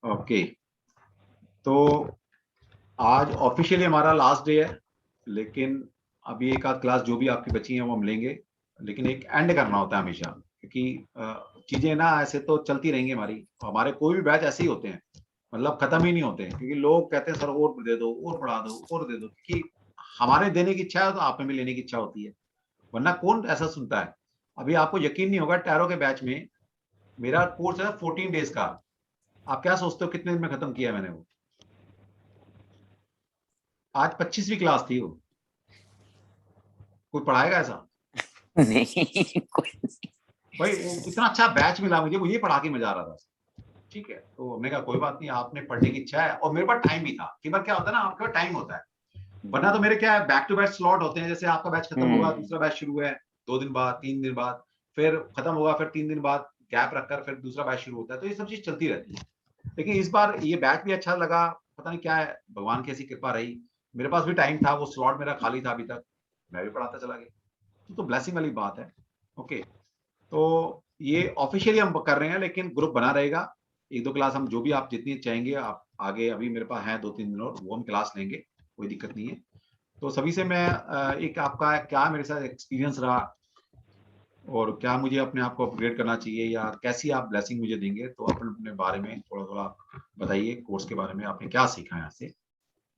Okay, तो आज officially हमारा लास्ट डे है, लेकिन अभी एक आध क्लास जो भी आपकी बची हैं वो हम लेंगे, लेकिन एक एंड करना होता है हमेशा, क्योंकि चीजें ना ऐसे तो चलती रहेंगी हमारी, हमारे कोई भी बैच ऐसे ही होते हैं, मतलब खत्म ही नहीं होते हैं, क्योंकि लोग कहते हैं सर और दे दो, और पढ़ा दो, और दे दो, क्योंकि हमारे देने की इच्छा है तो आप में भी लेने की इच्छा होती है, वरना कौन ऐसा सुनता है। अभी आपको यकीन नहीं होगा, टैरो के बैच में मेरा कोर्स है 14 डेज का, आप क्या सोचते हो कितने दिन में खत्म किया मैंने वो? आज 25वीं क्लास थी वो। कोई पढ़ाएगा ऐसा? नहीं कोई नहीं। भाई इतना अच्छा बैच मिला मुझे, मुझे पढ़ा के मजा आ रहा था। ठीक है, तो हमने कहा कोई बात नहीं, आपने पढ़ने की इच्छा है और मेरे पास टाइम भी था। कई बार क्या होता है ना, आपके पास टाइम होता है, वरना तो मेरे क्या है, बैक टू बैक स्लॉट होते हैं, जैसे आपका बैच खत्म होगा, दूसरा बैच शुरू है 2 दिन बाद, 3 दिन बाद, फिर खत्म होगा, फिर 3 दिन बाद गैप रखकर फिर दूसरा बैच शुरू होता है, तो ये सब चीज चलती रहती है। लेकिन इस बार ये बैच भी अच्छा लगा, पता नहीं क्या है, भगवान की ऐसी कृपा रही, मेरे पास भी टाइम था, वो स्लॉट मेरा खाली था अभी तक, मैं भी पढ़ाता चला गया, तो ब्लेसिंग वाली बात है। ओके, तो ये ऑफिशियली हम कर रहे हैं, लेकिन ग्रुप बना रहेगा, 1-2 क्लास हम जो भी आप जितनी चाहेंगे आप आगे, अभी मेरे पास है 2-3 दिन और वो हम क्लास लेंगे, कोई दिक्कत नहीं है। तो सभी से मैं एक आपका क्या मेरे साथ एक्सपीरियंस रहा और क्या मुझे अपने आप को अपग्रेड करना चाहिए या कैसी आप ब्लेसिंग मुझे देंगे, तो अपने अपने बारे में थोड़ा-थोड़ा बताइए, कोर्स के बारे में आपने क्या सीखा यहाँ से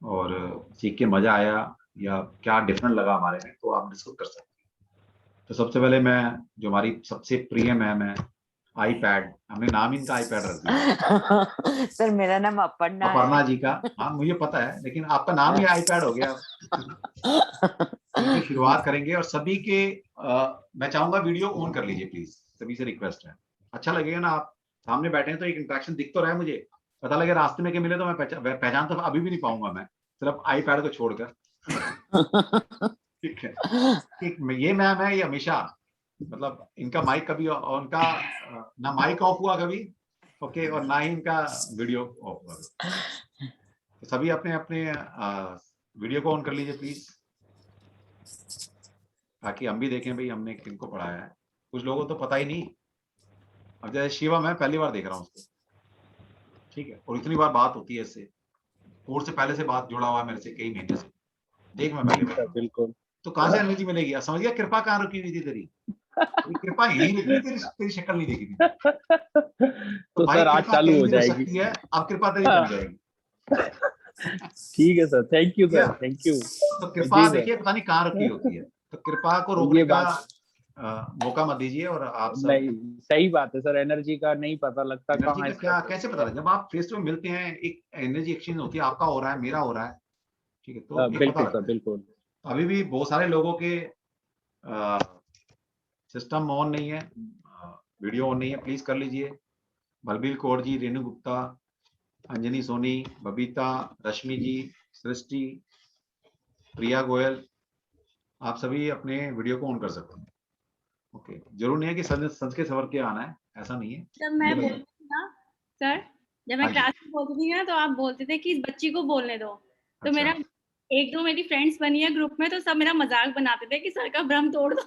और सीख के मजा आया या क्या डिफरेंट लगा हमारे में, तो आप डिस्कस कर सकते हैं। तो सबसे पहले मैं, जो हमारी सबसे प्रिय मैम है, आईपैड, हमने नाम ही इनका आईपैड रख दिया है। सर मेरा नाम अपर्णा है। अपर्णा जी का, हाँ मुझे पता है, लेकिन आपका नाम ही आईपैड हो गया। इनकी शुरुआत करेंगे और सभी के मैं चाहूंगा वीडियो ऑन कर लीजिए प्लीज, सभी से रिक्वेस्ट है। अच्छा लगेगा ना, आप सामने बैठे हैं तो एक इंटरेक्शन दिख तो रहा है मुझे, पता लगे रास्ते में के मिले तो मैं पहचान तो अभी भी नहीं पाऊंगा मैं, सिर्फ आईपैड को छोड़कर। ठीक है, ठीक, ये मैम है, ये हमेशा, मतलब इनका माइक कभी उनका ना माइक ऑफ हुआ कभी, ओके, और ना ही इनका वीडियो ऑफ हुआ। तो सभी अपने अपने वीडियो को ऑन कर लीजिए प्लीज, ताकि हम भी देखें भाई हमने किनको पढ़ाया है, कुछ लोगों को तो पता ही नहीं। अब जैसे शिवम है, पहली बार देख रहा हूँ उसको, ठीक है, और इतनी बार बात होती है इससे, कोर्स से पहले से बात जुड़ा हुआ है मेरे से कई महीने से, देख मैं पहली बार, बिल्कुल। तो कहाँ से एनर्जी मिलेगी? समझ गया, कृपा कहाँ रुकी हुई थी तेरी, कृपा यही रुकी हुई, तेरी शक्ल नहीं देखी थी। तो तो भाई सर आज कृपा चालू कहीं हो भी हो जाएगी। सकती है, अब कृपा तेरी बन जाएगी। ठीक है सर, थैंक यू या सर, थैंक यू। तो कृपा जी देखिए सर। पता नहीं कहाँ रुकी होती है, तो कृपा को ये रोकने का बात मौका मत दीजिए, और आप सब नहीं, सही बात है सर, एनर्जी का नहीं पता लगता एनर्जी कहाँ का स्टक क्या हो कैसे गई पता है। लगता है, जब आप फेस टू मिलते हैं एक एनर्जी एक्सचेंज होती है, आपका हो रहा है, मेरा हो रहा है, ठीक है, तो एक पता बिल्कुल सर, लगता है। बिल्कुल। अभी भी बहुत सारे लोगों के सिस्टम ऑन नहीं है, वीडियो ऑन नहीं है, प्लीज कर लीजिए। बलबीर कौर जी, रेणु गुप्ता, अंजनी सोनी, बबीता, रश्मि जी, सृष्टि, प्रिया गोयल, आप सभी अपने वीडियो को ऑन कर सकते हैं। ओके, जरूर नहीं है कि संज के सवर के आना है, ऐसा नहीं है। जब मैं बोलती थी ना सर, जब मैं हाँ जी, क्लास में बोलती थी ना, तो आप बोलते थे कि इस बच्ची को बोलने दो। तो अच्छा। मेरा एक दो मेरी फ्रेंड्स बनी है ग्रुप में, तो सब मेरा मजाक बनाते थे कि सर का भ्रम तोड़ दो।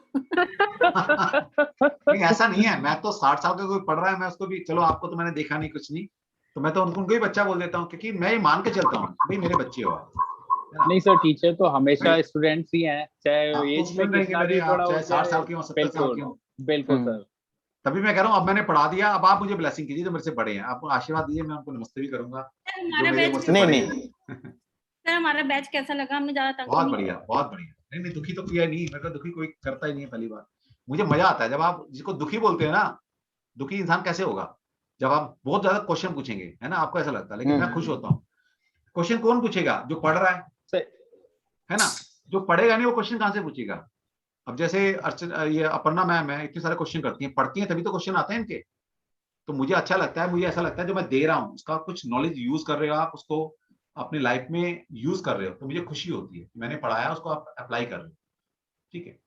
नहीं ऐसा नहीं है, मैं तो 60 साल का कोई पढ़ रहा है, मैं उसको भी, चलो आपको तो मैंने देखा नहीं कुछ नहीं, तो मैं तो उनको ही बच्चा बोल देता हूँ, क्योंकि मैं ये मान के चलता हूँ भाई मेरे बच्चे हो आप, है ना? नहीं सर, टीचर तो हमेशा भाई स्टूडेंट्स ही हैं, चाहे आप तो एज में स्टूडेंट रहेंगे कितना मेरे, भी आप बड़ा हो चाहे 60 जाए। साल के हो, 70 साल के बिल्कुल, हो। बिल्कुल सर। तभी मैं कह रहा हूँ, अब मैंने पढ़ा दिया, अब आप मुझे ब्लेसिंग कीजिए, जो मेरे से बड़े हैं, आपको आशीर्वाद दीजिए, मैं उनको नमस्ते भी करूंगा, सर जो हमारा मेरे बैच उम्र से नहीं बड़े नहीं, हैं। सर हमारा बैच कैसा लगा? हमने ज्यादा तंग तो बहुत नहीं बढ़िया, बहुत बढ़िया, नहीं नहीं, दुखी तो किया नहीं, मेरे को दुखी कोई करता ही नहीं है, पहली बार मुझे मजा आता है जब आप जिसको दुखी बोलते हैं ना, दुखी इंसान कैसे होगा, जब आप बहुत ज्यादा क्वेश्चन पूछेंगे, है ना, आपको ऐसा लगता है, लेकिन मैं खुश होता हूँ। क्वेश्चन कौन पूछेगा? जो पढ़ रहा सर है ना, जो पढ़ेगा नहीं वो क्वेश्चन कहाँ से पूछेगा? अब जैसे अर्चना, ये अपर्णा मैम है, इतने सारे क्वेश्चन करती हैं, पढ़ती हैं तभी तो क्वेश्चन आते हैं इनके, तो मुझे अच्छा लगता है, मुझे ऐसा लगता है जो मैं दे रहा हूँ उसका कुछ नॉलेज यूज कर रहे हो आप, उसको अपनी लाइफ में यूज कर रहे हो, तो मुझे खुशी होती है, मैंने पढ़ाया उसको आप अप्लाई कर रहे हो। ठीक है,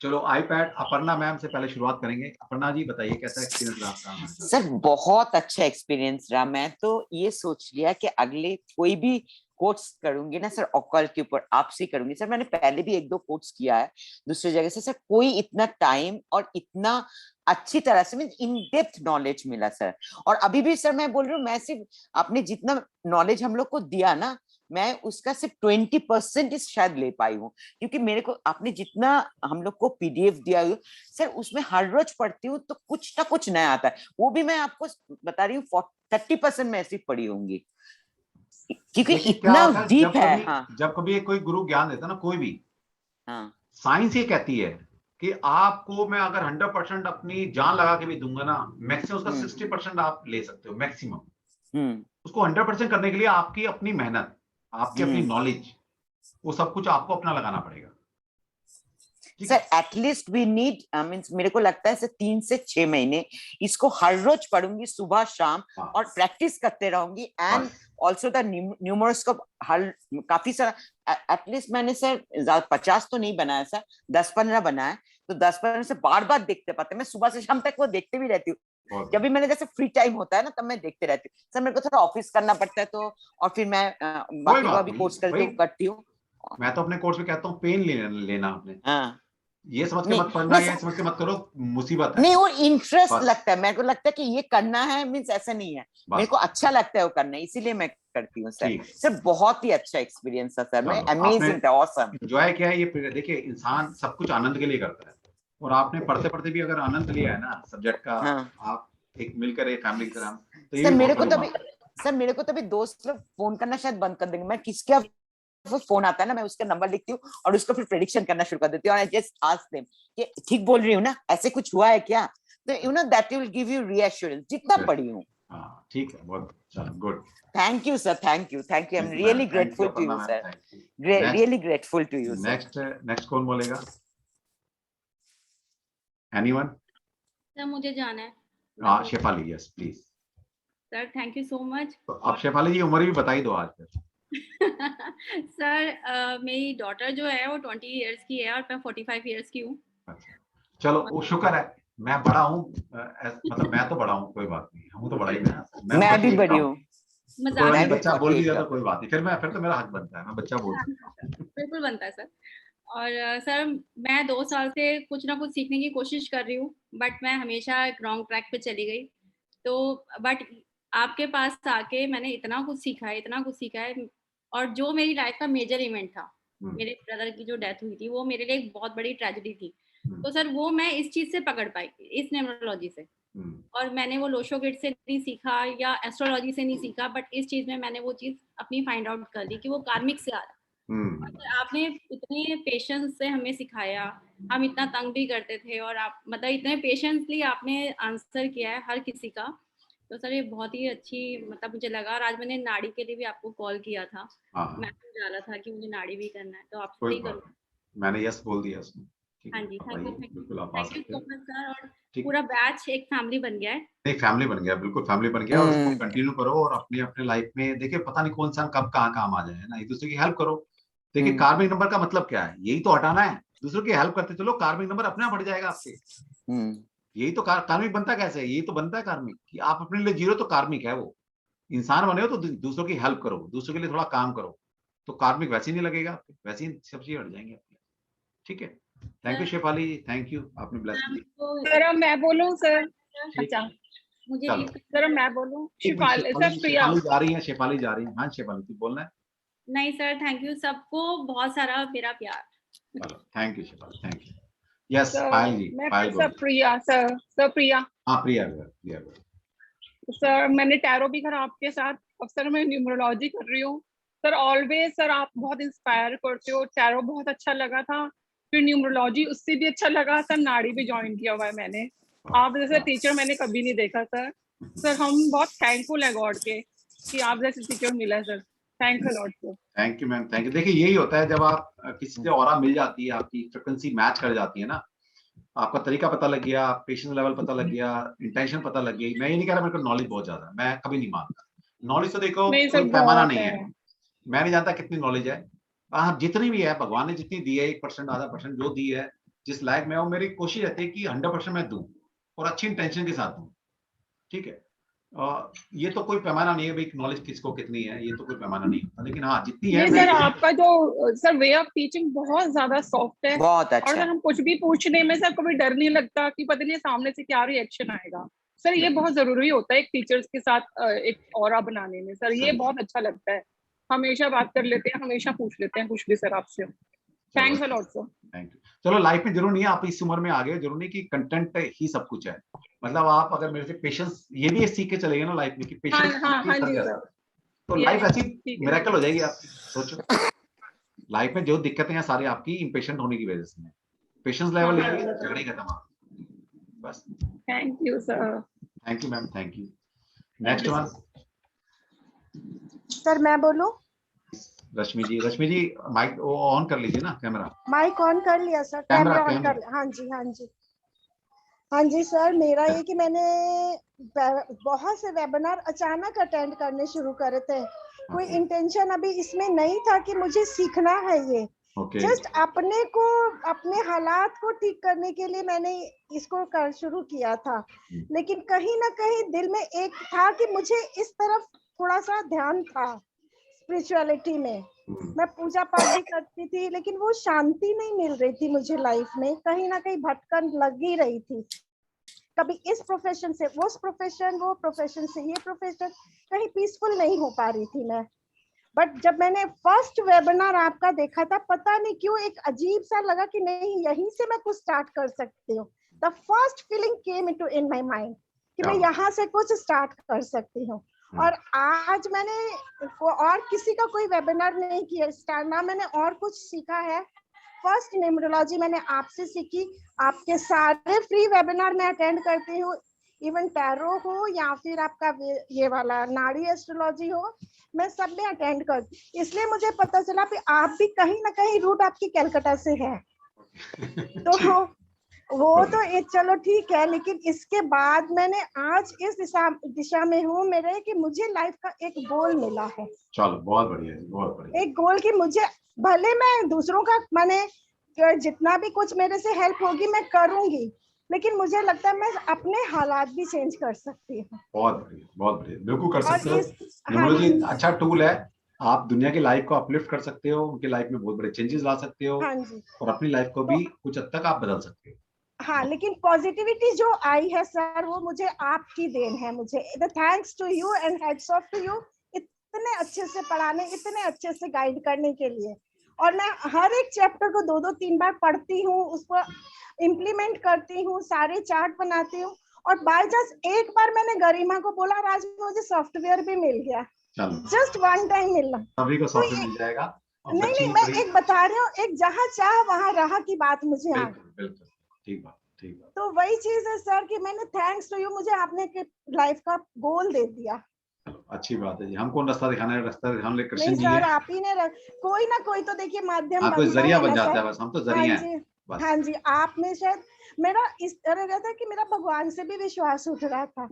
चलो आईपैड अपर्णा मैम से पहले शुरुआत करेंगे। अपर्णा जी बताइए कैसा एक्सपीरियंस रहा आपका हमारे साथ? सर बहुत अच्छा एक्सपीरियंस रहा। मैं तो ये सोच लिया कि अगले कोई भी कोट्स करूंगी ना सर ऑकल्ट के ऊपर आपसे करूंगी सर। मैंने पहले भी 1-2 कोट्स किया है दूसरी जगह से सर, कोई इतना टाइम और इतना अच्छी तरह से मीन इन डेप्थ नॉलेज मिला सर। और अभी भी सर मैं बोल रही हूँ, मैं सिर्फ आपने जितना नॉलेज हम लोग को दिया ना, मैं उसका सिर्फ 20% शायद ले पाई हूँ, क्योंकि मेरे को आपने जितना हम लोग को पीडीएफ दिया हुआ सर, उसमें हर रोज पढ़ती हूँ तो कुछ ना कुछ नया आता है। वो भी मैं आपको बता रही हूँ 30% मैं ऐसी पढ़ी होंगी, क्योंकि देखिए क्या इतना होता है, डीप है। हाँ जब कभी कोई गुरु ज्ञान देता है ना, कोई भी, हाँ साइंस ये कहती है कि आपको मैं अगर 100% अपनी जान लगा के भी दूंगा ना, मैक्सिमम उसका 60% आप ले सकते हो मैक्सिमम। उसको 100% करने के लिए आपकी अपनी मेहनत, आपकी अपनी नॉलेज, वो सब कुछ आपको अपना लगाना पड़ेगा। Sir at least we need means मेरे को लगता है सर 3 से 6 महीने इसको हर रोज पढ़ूंगी सुबह शाम, और प्रैक्टिस करते रहूंगी। एंड ऑल्सो द न्यूमरस को हर काफी सारा एटलीस्ट मैंने सर 50 तो नहीं बनाया सर, 10-15 बनाया, तो 10-15 से बार बार देखते पाते, मैं सुबह से शाम तक वो देखते भी रहती हूँ। जब भी मैंने जैसे फ्री टाइम होता है ना तब मैं देखते रहती हूँ सर। मेरे को थोड़ा ऑफिस करना पड़ता है तो, और फिर मैं बाकी का भी कोर्स करती हूँ। मैं तो अपने कोर्स में कहता हूँ पेन लेना आपने। हाँ ये समझ के मत पढ़ना, ये समझ के मत करो, मुसीबत है। नहीं, वो इंटरेस्ट लगता है, मेरे को लगता है कि ये करना है, मींस ऐसा नहीं है, मेरे को अच्छा लगता है वो करना, इसीलिए मैं करती हूँ सर। सर बहुत ही अच्छा एक्सपीरियंस था सर, मैं अमेजिंग था, ऑसम एंजॉय किया है। ये देखिए इंसान सब कुछ आनंद के लिए करता है, और आपने पढ़ते पढ़ते भी अगर आनंद लिया है ना सब्जेक्ट का, आप एक मिलकर एक फैमिली की तरह, तो ये मेरे को तभी दोस्त लोग फोन करना शायद बंद कर देंगे। मैं किसके फोन आता है ना, मैं उसका नंबर लिखती हूँ और उसको फिर प्रेडिक्शन करना शुरू कर देती हूँ, और आई जस्ट आस्क देम कि ठीक बोल रही हूँ ना, ऐसे कुछ हुआ है क्या, तो you know that will give you reassurance जितना पढ़ी हूँ। ठीक है, बहुत अच्छा, good. Thank you sir, thank you, I am really grateful to you sir, really grateful to you sir. Next कौन बोलेगा? एनीवन? सर मुझे जाना है। हाँ Shefali, yes please. Sir thank you so much. अब शेफाली जी उम्र भी बताई दो आज फिर। सर मेरी डॉटर जो है वो 20 इयर्स की है और मैं 45 इयर्स की हूँ। चलो वो शुक्र है, मैं बड़ा हूँ, मतलब मैं तो बड़ा हूँ, कोई बात नहीं, हम तो बड़ा ही मैं भी बड़ी हूँ, बच्चा बोल भी दिया तो कोई बात नहीं, फिर तो मेरा हक बनता है, मैं बच्चा बोल सकता हूँ। बिल्कुल बनता है सर। और सर मैं 2 साल से कुछ ना कुछ सीखने की कोशिश कर रही हूँ, बट मैं हमेशा एक रॉन्ग ट्रैक पे चली गई। तो बट आपके पास आके मैंने इतना कुछ सीखा है। और जो मेरी लाइफ का मेजर इवेंट था, मेरे ब्रदर की जो डेथ हुई थी, वो मेरे लिए एक बहुत बड़ी ट्रेजेडी थी। तो सर वो मैं इस चीज से पकड़ पाई, इस न्यूमरोलॉजी से। और मैंने वो लोशो गेट से नहीं सीखा या एस्ट्रोलॉजी से नहीं सीखा, बट इस चीज में मैंने वो चीज अपनी फाइंड आउट कर ली कि वो कार्मिक से आ रहा है। आपने इतने पेशेंस से हमें सिखाया, हम इतना तंग भी करते थे, और आप मतलब इतने पेशेंसली आपने आंसर किया है हर किसी का। तो सर ये बहुत ही अच्छी मतलब मुझे लगा। और आज मैंने नाड़ी के लिए भी आपको कॉल किया था, मैसेज डाला था कि मुझे नाड़ी भी करना है, तो आपसे ही करूँ। मैंने यस बोल दिया उसमें। हाँ जी, thank you so much sir. और ठीक, पूरा बैच एक फैमिली बन गया है। एक फैमिली बन गया, बिल्कुल फैमिली बन गया, और उसको कंटिन्यू करो, और अपने अपने लाइफ में देखिए पता नहीं कौन सा कब कहाँ काम आ जाए ना, एक दूसरे की हेल्प करो। देखिए कार्मिक नंबर का मतलब क्या है, यही तो हटाना है, दूसरों की हेल्प करते चलो, कार्मिक नंबर अपने आप बढ़ जाएगा आपके। यही तो कार्मिक बनता कैसे है, यही तो बनता है कार्मिक, कि आप अपने लिए जीरो तो कार्मिक है वो। इंसान बने हो तो दूसरों की हेल्प करो, दूसरों के लिए थोड़ा काम करो, तो कार्मिक वैसे ही नहीं लगेगा, वैसे ही सब चीजें हट जाएंगी आपकी। ठीक है, thank you Shefali ji, thank you, आपने ब्लेस किया। सर मैं बोलूं सर? अच्छा मुझे सर मैं बोलूं? शेफाली जा रही है, शेफाली जा रही है। हाँ शेफाली कुछ बोलना है? नहीं सर, थैंक यू सबको, बहुत सारा मेरा प्यार। Thank you Shefali, thank you. Yes Payal ji, Payal sir Priya sir Priya. हाँ प्रिया सर मैंने टैरो भी करा आपके साथ, अब सर मैं न्यूमरोलॉजी कर रही हूँ सर। ऑलवेज सर आप बहुत इंस्पायर करते हो, टैरो बहुत अच्छा लगा था, फिर न्यूमरोलॉजी उससे भी अच्छा लगा सर, नाड़ी भी ज्वाइन किया हुआ है मैंने। आप जैसे टीचर मैंने कभी नहीं देखा सर। सर हम बहुत थैंकफुल है गॉड के कि आप जैसे टीचर मिला sir. Thank you Lord sir. Thank you ma'am, thank you. देखिए यही होता है जब आप किसी से ऑरा मिल जाती है, आपकी फ्रिक्वेंसी मैच कर जाती है ना, आपका तरीका पता लग गया, पेशेंस लेवल पता लग गया, इंटेंशन पता लग गई। मैं ये नहीं कह रहा मेरे को नॉलेज बहुत ज्यादा, मैं कभी नहीं मानता नॉलेज, तो देखो कोई पैमाना नहीं है। मैं नहीं जानता कितनी नॉलेज है, हाँ जितनी भी है भगवान ने जितनी दी है, 1% आधा % जो दी है, जिस लायक मैं हूँ, मेरी कोशिश रहती है कि 100% मैं दूं, और अच्छी इंटेंशन के साथ दूं। ठीक है, ये तो कोई पैमाना नहीं है भाई, नॉलेज किसको कितनी है, ये तो कोई पैमाना नहीं होता, लेकिन हाँ जितनी है ये मैं सर आपका जो सर वे ऑफ टीचिंग बहुत ज्यादा सॉफ्ट है, बहुत और अच्छा अगर हम कुछ भी पूछने में सर कभी डर नहीं लगता कि पता नहीं सामने से क्या रिएक्शन आएगा। सर ये बहुत जरूरी होता है एक टीचर्स के साथ एक ऑरा बनाने में। सर ये बहुत अच्छा लगता है, हमेशा बात कर लेते हैं, हमेशा पूछ लेते हैं कुछ भी सर आपसे। Thanks a lot sir. Thank you. चलो लाइफ में जरूर नहीं है, आप इस उम्र में आ गए, जरूर नहीं कि कंटेंट ही सब कुछ है, मतलब आप अगर मेरे से पेशेंस ये भी सीख के चलेंगे ना लाइफ में कि हाँ पेशेंस हाँ हाँ जी सर, तो लाइफ ऐसी ठीक है। मिरेकल हो जाएगी आपकी। सोचो लाइफ में जो दिक्कतें हैं सारी आपकी इम्पेशेंट होने की वजह से है। पेशेंस लेवल हाँ, लेंगे, हाँ, झगड़े खत्म आप बस। Thank you sir. Thank you ma'am, thank you. Next one sir मैं बोलूं? रश्मि जी, रश्मि जी माइक वो ऑन कर लीजिए ना, कैमरा। माइक ऑन कर लिया सर, कैमरा ऑन कर लिया। हाँ जी हाँ जी हाँ जी सर, मेरा ये कि मैंने बहुत से वेबिनार अचानक अटेंड करने शुरू करे थे। कोई इंटेंशन अभी इसमें नहीं था कि मुझे सीखना है ये, जस्ट अपने को, अपने हालात को ठीक करने के लिए मैंने इसको कर शुरू किया था। लेकिन कहीं ना कहीं दिल में एक था कि मुझे इस तरफ थोड़ा सा ध्यान था स्पिरिचुअलिटी में। मैं पूजा पाठ भी करती थी, लेकिन वो शांति नहीं मिल रही थी मुझे लाइफ में, कहीं ना कहीं भटकन लग ही रही थी। कभी इस प्रोफेशन से वो प्रोफेशन, वो प्रोफेशन से ये प्रोफेशन, कहीं पीसफुल नहीं हो पा रही थी मैं। बट जब मैंने फर्स्ट वेबिनार आपका देखा था, पता नहीं क्यों एक अजीब सा लगा कि नहीं, यहीं से मैं कुछ स्टार्ट कर सकती हूँ। The first feeling came into in my mind कि मैं यहाँ से कुछ स्टार्ट कर सकती हूँ। और आज मैंने और किसी का कोई वेबिनार नहीं किया स्टार्ट, ना मैंने और कुछ सीखा है। फर्स्ट न्यूमरोलॉजी मैंने आपसे सीखी, आपके सारे फ्री वेबिनार मैं अटेंड करती हूँ, इवन टैरो हो या फिर आपका ये वाला नाड़ी एस्ट्रोलॉजी हो, मैं सब में अटेंड करती। इसलिए मुझे पता चला कि आप भी कहीं ना कहीं रूट आपकी कलकत्ता से है। तो वो तो एक चलो ठीक है, लेकिन इसके बाद मैंने आज इस दिशा में हूँ मेरे कि मुझे लाइफ का एक गोल मिला है। चलो बहुत बढ़िया, बहुत बढ़िया। एक गोल कि मुझे भले मैं दूसरों का माने जितना भी कुछ मेरे से हेल्प होगी मैं करूंगी, लेकिन मुझे लगता है मैं अपने हालात भी चेंज कर सकती हूँ। बहुत बढ़िया, बहुत बढ़िया, बिल्कुल कर सकते हो। हाँ न्यूमरोलॉजी अच्छा टूल है, आप दुनिया की लाइफ को अपलिफ्ट कर सकते हो, उनकी लाइफ में बहुत बड़े चेंजेस ला सकते हो। हाँ जी, और अपनी लाइफ को भी कुछ हद तक आप बदल सकते हो। हाँ, लेकिन पॉजिटिविटी जो आई है सर, वो मुझे आपकी देन है। मुझे thanks to you and hats off to you, इतने अच्छे से पढ़ाने, इतने अच्छे से गाइड करने के लिए। और मैं हर एक चैप्टर को 2-2-3 बार पढ़ती हूँ, उसको इम्प्लीमेंट करती हूँ, सारे चार्ट बनाती हूँ। और बाय चांस एक बार मैंने गरिमा को बोला, आज मुझे सॉफ्टवेयर भी मिल गया, जस्ट वन टाइम मिलना। सभी को सॉफ्टवेयर मिल जाएगा। नहीं, मैं एक बता रही हूँ, एक जहाँ चाह वहाँ राह की बात मुझे आ गई। बिल्कुल ठीक बात, ठीक बात। तो वही चीज है सर कि मैंने थैंक्स टू यू, मुझे आपने लाइफ का गोल दे दिया। अच्छी बात है जी, हम कौन रास्ता दिखाना है, रास्ता दिखाने कृष्ण नहीं जी सर, है। आप ही ने कोई ना कोई तो देखिए माध्यम कोई बनता जरिया है बन ना जाता सर। है, बस हम तो जरिया हैं। हाँ जी, आप में शायद मेरा इस तरह रहता कि मेरा भगवान से भी विश्वास उठ रहा था,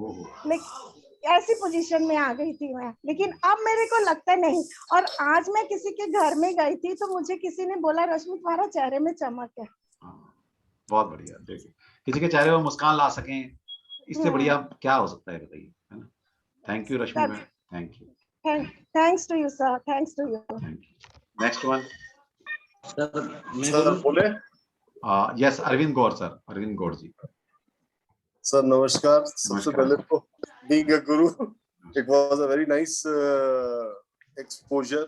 लेकिन ऐसी पोजीशन में आ गई थी मैं। लेकिन अब मेरे को लगता नहीं। और आज मैं किसी के घर में गई थी तो मुझे किसी ने बोला, रश्मि तुम्हारा चेहरे में चमक है। बहुत बढ़िया, देखिए किसी के चेहरे पर मुस्कान ला सकें, इससे बढ़िया क्या हो सकता है, बताइए, है ना। Thank you Rashmi ma'am, thank you. Thanks to you sir, thanks to you. Next one sir बोले। Yes, Arvind Gaur sir, Arvind Gaur ji. Sir नमस्कार। सबसे पहले तो being a guru, it was a very nice exposure.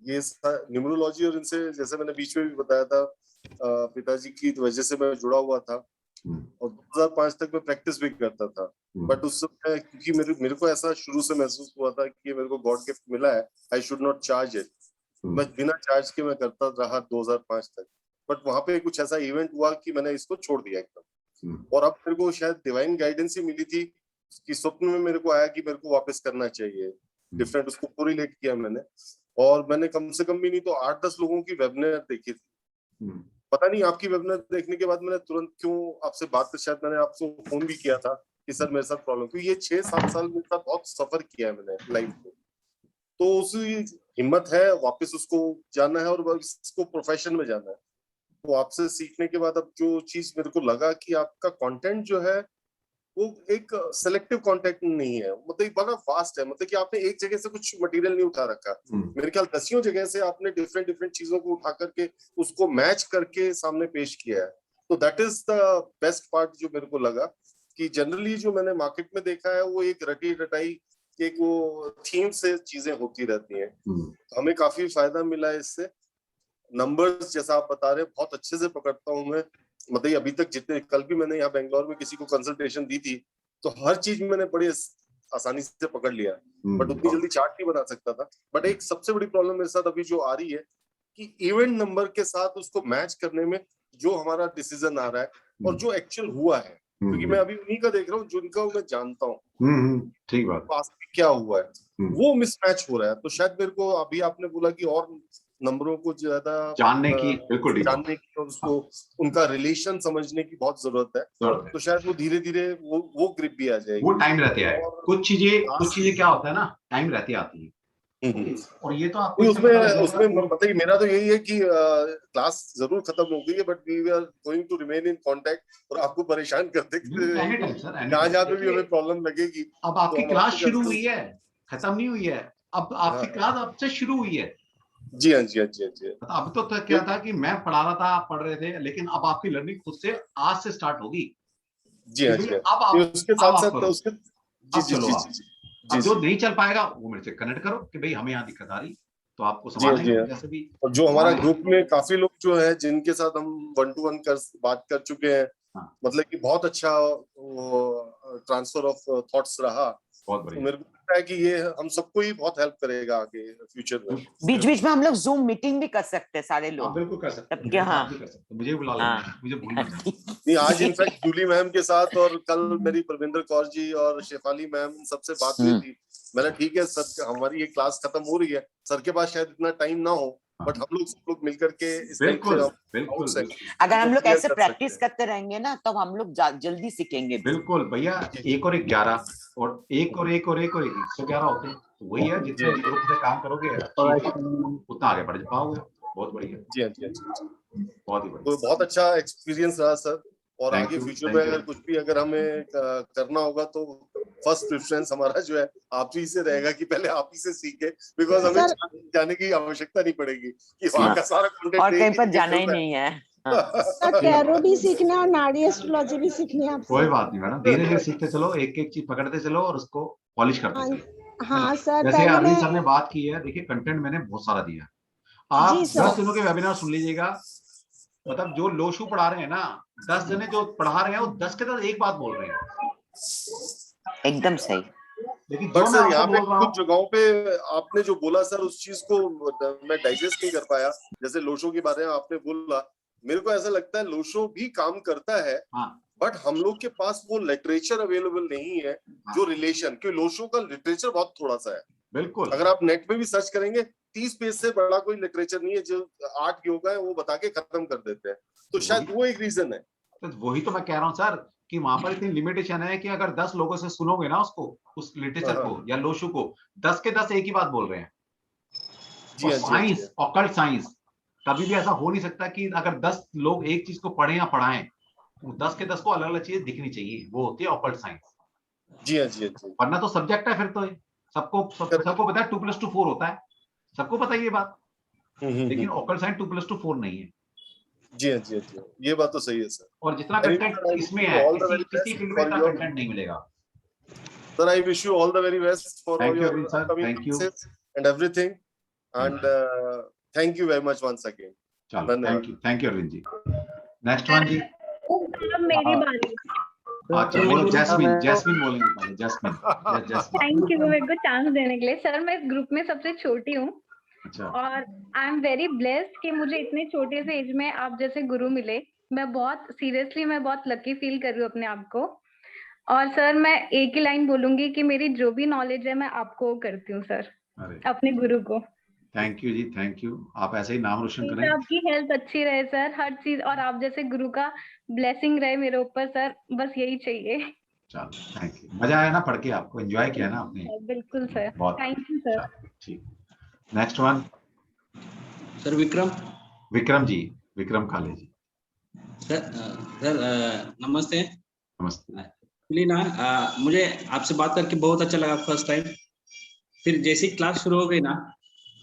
ये न्यूमरोलॉजी और इनसे, जैसे मैंने बीच में भी बताया था, पिताजी की वजह से मैं जुड़ा हुआ था और 2005 तक मैं प्रैक्टिस भी करता था। बट उस समय क्योंकि मेरे को ऐसा शुरू से महसूस हुआ था कि मेरे को गॉड गिफ्ट मिला है, I should not charge it. मैं बिना चार्ज के मैं करता रहा 2005 तक। बट वहां पे कुछ ऐसा इवेंट हुआ कि मैंने इसको छोड़ दिया एकदम। और अब मेरे को शायद डिवाइन गाइडेंस ही मिली थी कि स्वप्न में मेरे को आया कि मेरे को वापस करना चाहिए। डिफरेंट उसको कोरिलेट किया मैंने, और मैंने कम से कम भी नहीं तो 8-10 लोगों की वेबिनार देखी थी। पता नहीं आपकी वेबिनार देखने के बाद मैंने तुरंत क्यों आपसे बात, शायद मैंने आपको फोन भी किया था कि सर मेरे साथ प्रॉब्लम, क्योंकि ये 6-7 साल मेरे साथ बहुत सफर किया है मैंने लाइफ में। तो उसी हिम्मत है वापस उसको जानना है और इसको प्रोफेशन में जाना है। तो आपसे सीखने के बाद अब जो चीज मेरे को लगा कि आपका कंटेंट जो है वो एक सेलेक्टिव कांटेक्ट नहीं है, मतलब बड़ा वास्ट है, मतलब कि आपने एक जगह से कुछ मटेरियल नहीं उठा रखा, मेरे ख्याल दसियों जगह से आपने डिफरेंट डिफरेंट चीजों को उठा करके उसको मैच करके सामने पेश किया है। तो that is the best part जो मेरे को लगा, कि जनरली जो मैंने मार्केट में देखा है वो एक रटी रटाई एक वो थीम से चीजें होती रहती हैं। हमें काफी फायदा मिला है इससे। नंबर्स जैसा आप बता रहे हैं बहुत अच्छे से पकड़ता हूँ मैं, मतलब अभी तक जितने, कल भी मैंने यहाँ बेंगलोर में किसी को कंसल्टेशन दी थी तो हर चीज मैंने बड़ी आसानी से पकड़ लिया, बट उतनी जल्दी चार्ट नहीं बना सकता था। बट एक सबसे बड़ी प्रॉब्लम मेरे साथ अभी जो आ रही है कि इवेंट नंबर के साथ उसको मैच करने में जो हमारा डिसीजन आ रहा है और जो एक्चुअल हुआ है, क्योंकि मैं अभी उन्हीं का देख रहा हूँ जिनका मैं जानता हूँ ठीक बात, पास में क्या हुआ है वो मिसमैच हो रहा है। तो शायद मेरे को अभी आपने बोला कि और नंबरों को ज्यादा जानने की, बिल्कुल जानने की और उसको उनका रिलेशन समझने की बहुत जरूरत है। तो शायद वो धीरे धीरे वो ग्रिप भी आ जाएगी, वो टाइम रहते है। कुछ चीजें क्या होता है ना, टाइम रहती आती है। और ये तो आपको उसमें मतलब मेरा तो यही है कि क्लास जरूर खत्म हो गई है, but we are going to remain in contact और आपको परेशान करते जहाँ पे भी हमें प्रॉब्लम लगेगी। अब आपकी क्लास शुरू हुई है, खत्म नहीं हुई है, अब आपकी क्लास अब से शुरू हुई है। जी हाँ, जी हाँ, जी हाँ, जी हाँ। अब तो क्या था कि मैं पढ़ा रहा था, आप पढ़ रहे थे, लेकिन अब आपकी लर्निंग खुद से आज से स्टार्ट होगी। जी हाँ, जी हाँ। अब आप उसके साथ साथ उसके अब जो नहीं चल पाएगा वो मेरे से कनेक्ट करो कि भाई हमें यहाँ दिक्कत आ रही, तो आपको संभालेंगे जैसे भी। और जो हमारा ग्रुप में काफी लोग जो है जिनके साथ हम 1-to-1 बात कर चुके हैं, मतलब कि बहुत अच्छा ट्रांसफर ऑफ थॉट्स रहा। बहुत बढ़िया। तो मेरे को लगता है कि ये हम सबको ही बहुत हेल्प करेगा आगे फ्यूचर में। बीच बीच में हम लोग जूम मीटिंग भी कर सकते हैं सारे लोग। बिल्कुल कर सकते हैं। हाँ, मुझे बुला लेना, मुझे भूलना नहीं। आज इनफैक्ट जूली मैम के साथ और कल मेरी परविंदर कौर जी और शेफाली मैम सबसे बात हुई थी। मैंने ठीक है सर, हमारी ये क्लास खत्म हो रही है, सर के पास शायद इतना टाइम ना हो, बट हम लोग सब लोग मिलकर के इस बिल्कुल अगर हम लोग ऐसे प्रैक्टिस करते रहेंगे ना तब हम लोग जल्दी सीखेंगे। बिल्कुल भैया, 1 और 1 11 और 1 और 1 और 1 और 1 111 होते हैं। तो वही है, जितने ग्रुप से काम करोगे उतना आगे बढ़ पाओगे। बहुत बढ़िया। जी हाँ, जी हाँ, बहुत ही बढ़िया। तो बहुत अच्छा एक्सपीरियंस रहा सर। और आगे फ्यूचर में अगर कुछ भी अगर हमें करना होगा तो फर्स्ट प्रेफरेंस हमारा जो है आप ही से रहेगा कि पहले आप ही से सीखे, बिकॉज हमें जाने की आवश्यकता नहीं पड़ेगी कि वहाँ का सारा कंटेंट और कहीं पर जाना ही नहीं है। टैरो भी सीखना है और नाड़ी एस्ट्रोलॉजी भी सीखनी है आपसे। कोई बात नहीं मैडम, धीरे धीरे सीखते चलो, एक एक चीज पकड़ते चलो और उसको पॉलिश करते चलो। हाँ सर, जैसे अरविंद सर ने बात की है, देखिए कंटेंट मैंने बहुत सारा दिया। आप 10 दिनों के वेबिनार सुन लीजिएगा, मतलब जो लोशू पढ़ा रहे हैं ना, 10 जने जो पढ़ा रहे हैं वो 10 के 10 एक बात बोल रहे हैं। एकदम सही। लेकिन बट सर यहाँ पे कुछ जगहों पे आपने जो बोला सर उस चीज को मैं डाइजेस्ट नहीं कर पाया। जैसे लोशो के बारे में आपने बोला, मेरे को ऐसा लगता है लोशो भी काम करता है, बट हम लोग के पास वो लिटरेचर अवेलेबल नहीं है जो रिलेशन, क्योंकि लोशो का लिटरेचर बहुत थोड़ा सा है। बिल्कुल, अगर आप नेट पे भी सर्च करेंगे 30 पेज से बड़ा कोई लिटरेचर नहीं है। जो 8 योगा है वो बता के खत्म कर देते हैं, तो शायद वो एक रीजन है। तो वही तो मैं कह रहा हूँ सर कि वहां पर इतनी लिमिटेशन है कि अगर 10 लोगों से सुनोगे ना उसको, उस लिटरेचर को या लोशु को, 10 के 10 एक ही बात बोल रहे हैं। और साइंस, ऑकल्ट साइंस, कभी भी ऐसा हो नहीं सकता कि अगर 10 लोग एक चीज को पढ़े या पढ़ाएं तो 10 के 10 को अलग अलग चीजें दिखनी चाहिए, वो होती है ऑकल्ट साइंस। जी हाँ, जी हाँ। वरना तो सब्जेक्ट है, फिर तो सबको पता है 2+2 4 होता है, सबको पता है ये बात। लेकिन ऑकल्ट साइंस 2+2 4 नहीं है। जी हाँ, जी हाँ, ये बात तो सही है सर। और जितना कंटेंट इसमें है, किसी फील्ड में इतना कंटेंट नहीं मिलेगा। Sir I wish you all the very best for all your thank you and everything, and thank you very much once again. चलो thank you Arvind ji. Next one ji, मेरी बारी। अच्छा बोलो, जैस्मिन बोलेंगे पहले। जैस्मिन, थैंक यू मेरे को चांस देने के लिए। सर मैं ग्रुप में सबसे छोटी हूँ। अच्छा। और आई एम वेरी ब्लेस्ड कि मुझे इतने छोटे से एज में आप जैसे गुरु मिले। मैं बहुत सीरियसली मैं बहुत लकी फील कर रही हूँ अपने आप को। और सर मैं एक ही लाइन बोलूंगी कि मेरी जो भी नॉलेज है मैं आपको करती हूँ सर, अपने गुरु को। Thank you ji, thank you. आप ऐसे ही नाम रोशन करें। आपकी हेल्थ अच्छी रहे सर, हर चीज, और आप जैसे गुरु का ब्लेसिंग रहे मेरे ऊपर सर, बस यही चाहिए। चलो थैंक यू। मजा आया ना पढ़ के, आपको एंजॉय किया ना आपने? बिल्कुल सर, थैंक यू सर। ठीक, next one sir Vikram ji, Vikram काले जी। सर नमस्ते। नमस्ते। एक्चुअली ना मुझे आपसे बात करके बहुत अच्छा लगा फर्स्ट टाइम। फिर जैसे ही क्लास शुरू हो गई ना,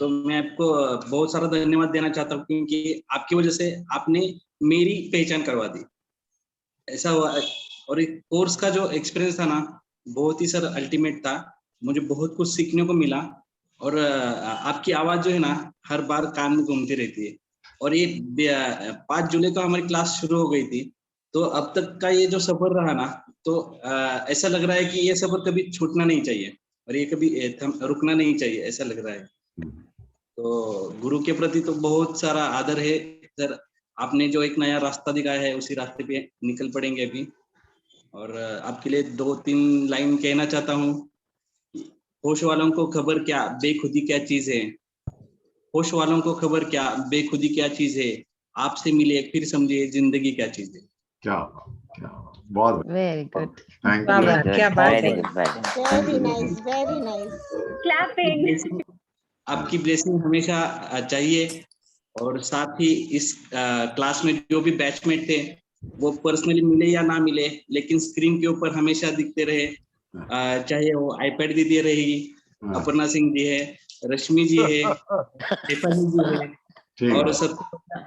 तो मैं आपको बहुत सारा धन्यवाद देना चाहता हूँ, क्योंकि आपकी वजह से आपने मेरी पहचान करवा दी। ऐसा हुआ। और एक कोर्स का जो एक्सपीरियंस था ना, बहुत ही सर अल्टीमेट था। मुझे बहुत कुछ सीखने को मिला। और आपकी आवाज जो है ना, हर बार कान में घूमती रहती है। और ये 5 जुलाई को हमारी क्लास शुरू हो गई थी, तो अब तक का ये जो सफर रहा ना, तो ऐसा लग रहा है कि ये सफर कभी छूटना नहीं चाहिए और ये कभी रुकना नहीं चाहिए, ऐसा लग रहा है। तो गुरु के प्रति तो बहुत सारा आदर है सर। आपने जो एक नया रास्ता दिखाया है, उसी रास्ते पे निकल पड़ेंगे अभी। और आपके लिए 2-3 लाइन कहना चाहता हूँ। होश वालों को खबर क्या बेखुदी क्या चीज है, होश वालों को खबर क्या बेखुदी क्या चीज है, आपसे मिले फिर समझिए जिंदगी क्या चीज है। क्या बहुत very good, thank Very you. good, क्या बात very है। good, very good. Very nice, very nice. Clapping. आपकी ब्लेसिंग हमेशा चाहिए। और साथ ही इस क्लास में जो भी बैचमेट थे, वो पर्सनली मिले या ना मिले, लेकिन स्क्रीन के ऊपर हमेशा दिखते रहे। चाहे वो आईपैड दीदी रहेगी, अपर्णा सिंह जी है, रश्मि जी है, शेफाली जी है, ठीक और है। सब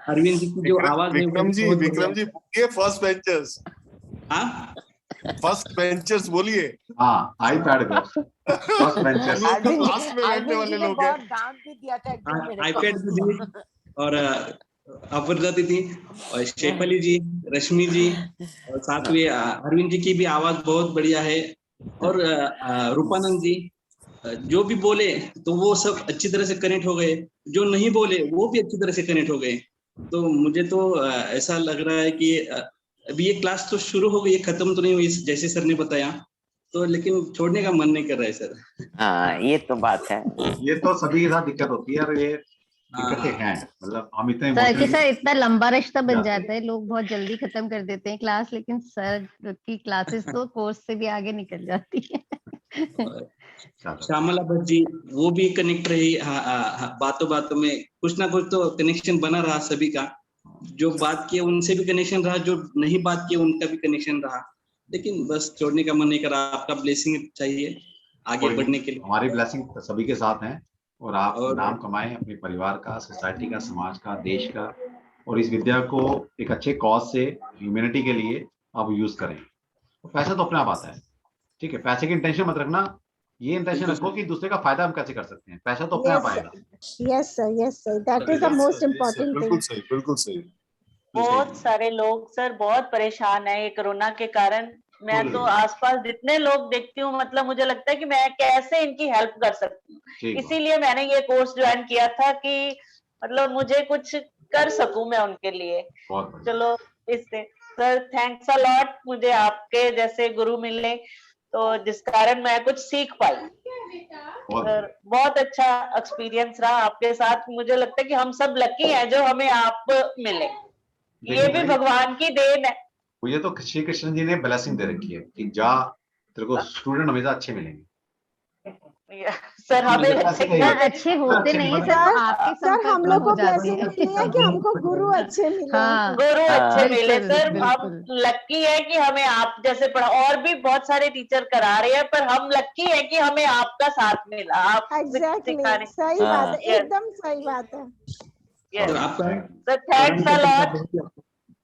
अरविंद जी की जो आवाज है, विक्रम जी, बहुत विक्रम जी बोलिए फर्स्ट बेंचर्स। हाँ, फर्स्ट बेंचर्स बोलिए। हाँ, आईपैड को फर्स्ट बेंचर। हम लोग तो अरविंद लास्ट में बैठने अरविंद वाले जी ने लोग हैं। बहुत दाम भी दिया था एक दिन मेरे आईपैड को। दीदी और अपर्णा दीदी और शेफाली जी, रश्मि जी, और साथ में अरविंद जी की भी आवाज बहुत बढ़िया है। और रूपानंद जी जो भी बोले तो वो सब अच्छी तरह से कनेक्ट हो गए, जो नहीं बोले वो भी अच्छी तरह से कनेक्ट हो गए। तो मुझे तो ऐसा लग रहा है कि अभी ये क्लास तो शुरू हो गई है, खत्म तो नहीं हुई जैसे सर ने बताया, तो लेकिन छोड़ने का मन नहीं कर रहा है सर। हाँ, ये तो बात है। ये तो सभी के साथ दिक्कत होती है, और ये दिक्कतें हैं। मतलब हम इतने सर कि सर इमोशनली इतना लंबा रिश्ता बन जाता है, लोग बहुत जल्दी खत्म कर देते हैं क्लास, लेकिन सर की क्लासेस तो कोर्स से भी आगे निकल जाती है। श्यामला भट्ट जी वो भी कनेक्ट रही। बातों बातों में कुछ ना कुछ तो कनेक्शन बना रहा सभी का। जो बात किया उनसे भी कनेक्शन रहा, जो नहीं बात किया उनका भी कनेक्शन रहा। लेकिन बस छोड़ने का मन नहीं करा। आपका ब्लेसिंग चाहिए आगे बढ़ने के लिए। हमारी ब्लेसिंग सभी के साथ हैं, और आप और नाम कमाएं अपने परिवार का, सोसाइटी का, समाज का, देश का, और इस विद्या को एक अच्छे कॉज से, ह्यूमैनिटी के लिए आप यूज करें। तो पैसा तो अपने आप आता है, ठीक है। पैसे की इंटेंशन मत रखना, ये इंटेंशन रखो कि दूसरे का फायदा हम कैसे कर सकते हैं। पैसा तो अपने आप आएगा। Yes sir, yes sir, that is the most important बिल्कुल थिंग। सही, बिल्कुल सही। बहुत सारे लोग सर बहुत परेशान है ये कोरोना के कारण। मैं तो आसपास जितने लोग देखती हूँ, मतलब मुझे लगता है कि मैं कैसे इनकी हेल्प कर सकती हूँ। इसीलिए मैंने ये कोर्स ज्वाइन किया था कि मतलब मुझे कुछ कर सकूं मैं उनके लिए। चलो इससे सर थैंक्स अ लॉट, मुझे आपके जैसे गुरु मिले तो जिस कारण मैं कुछ सीख पाई। सर बहुत अच्छा एक्सपीरियंस रहा आपके साथ। मुझे लगता है कि हम सब लकी हैं जो हमें आप मिले। ये भी भगवान की देन है। मुझे तो श्री कृष्ण जी ने ब्लेसिंग दे रखी है कि जा, तेरे को स्टूडेंट हमेशा अच्छे मिलेंगे। सर हमें अच्छे होते नहीं सर, आपके सर हम लोग को ब्लेसिंग मिली है कि हमको गुरु अच्छे मिले। हाँ, गुरु अच्छे मिले सर। बिल्कुल। हम लकी है कि हमें आप जैसे पढ़ा, और भी बहुत सारे टीचर करा रहे हैं, पर हम लकी है कि हमें आपका साथ मिला। आप एग्जैक्टली सही बात है, एकदम सही बात है। Sir thanks a lot,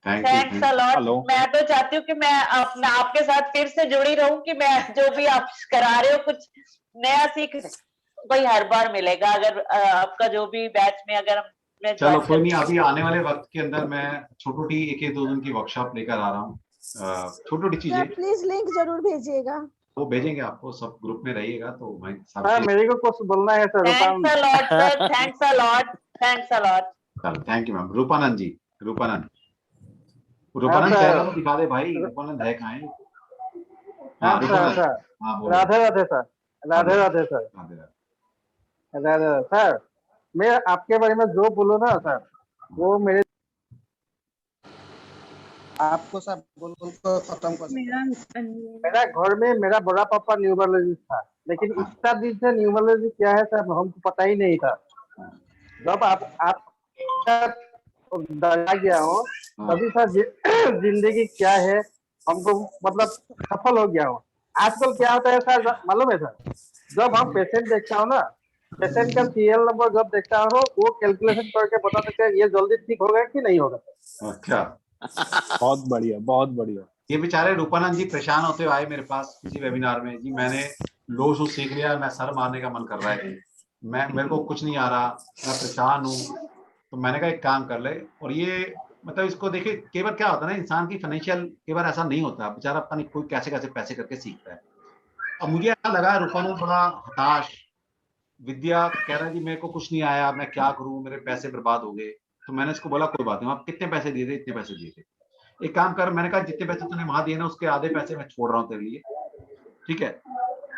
thanks a lot. मैं तो चाहती हूँ कि मैं अपना आपके साथ फिर से जुड़ी रहूं, कि मैं जो भी आप करा रहे हो कुछ नया सीख कोई हर बार मिलेगा। अगर आपका जो भी बैच में अगर मैं चलो कोई नहीं, अभी आने वाले वक्त के अंदर मैं छोटी एक 2 दिन की वर्कशॉप लेकर आ रहा हूँ। छोटी चीजें प्लीज लिंक जरूर भेजिएगा, वो भेजेंगे आपको। सब ग्रुप में रहिएगा तो मैं मेरे को कुछ बोलना है sir. Thanks a lot sir, thanks a lot, thanks a lot. Thank you ma'am. Rupanand ji, Rupanand चेहरा तो दिखा दे भाई। रूपानंद है कहाँ है? हाँ रूपानंद, हाँ बोलो। Radhe Radhe sir, Radhe Radhe sir, Radhe sir. मैं आपके बारे में जो बोलूँ ना सर, वो मेरे आपको सब बोल को खत्म कर। मेरा घर में मेरा बड़ा पापा न्यूमरोलॉजिस्ट था, लेकिन इतना दिन से न्यूमरोलॉजी क्या है सर हमको पता ही नहीं था। जब आप डरा गया हो तभी सर जिंदगी क्या है हमको मतलब सफल हो गया हूँ। आजकल क्या होता है सर, मालूम है सर, जब हम पेशेंट देखता हूँ ना, पेशेंट का सीरियल नंबर जब देखता हूँ, वो कैलकुलेशन करके बता सकते हैं ये जल्दी ठीक होगा कि नहीं होगा। अच्छा, बहुत बढ़िया, बहुत बढ़िया। ये बेचारे रूपानंद जी परेशान होते हुए आए मेरे पास किसी वेबिनार में, जी मैंने लो शू सीख लिया, मैं सर मारने का मन कर रहा है, मेरे को कुछ नहीं आ रहा, मैं परेशान हूँ। तो मैंने कहा एक काम कर ले, और ये मतलब इसको देखिए, कई बार क्या होता है ना, इंसान की फाइनेंशियल कई बार ऐसा नहीं होता, बेचारा पता नहीं कोई कैसे कैसे पैसे करके सीखता है। अब मुझे ऐसा लगा रूपानंद बड़ा हताश, विद्या कह रहा है जी मेरे को कुछ नहीं आया, मैं क्या करूं, मेरे पैसे बर्बाद हो गए। तो मैंने इसको बोला कोई बात नहीं, आप कितने पैसे दिए थे? इतने पैसे दिए थे। एक काम कर, मैंने कहा जितने पैसे तूने वहां दिए ना, उसके आधे पैसे मैं छोड़ रहा हूँ तेरे लिए, ठीक है,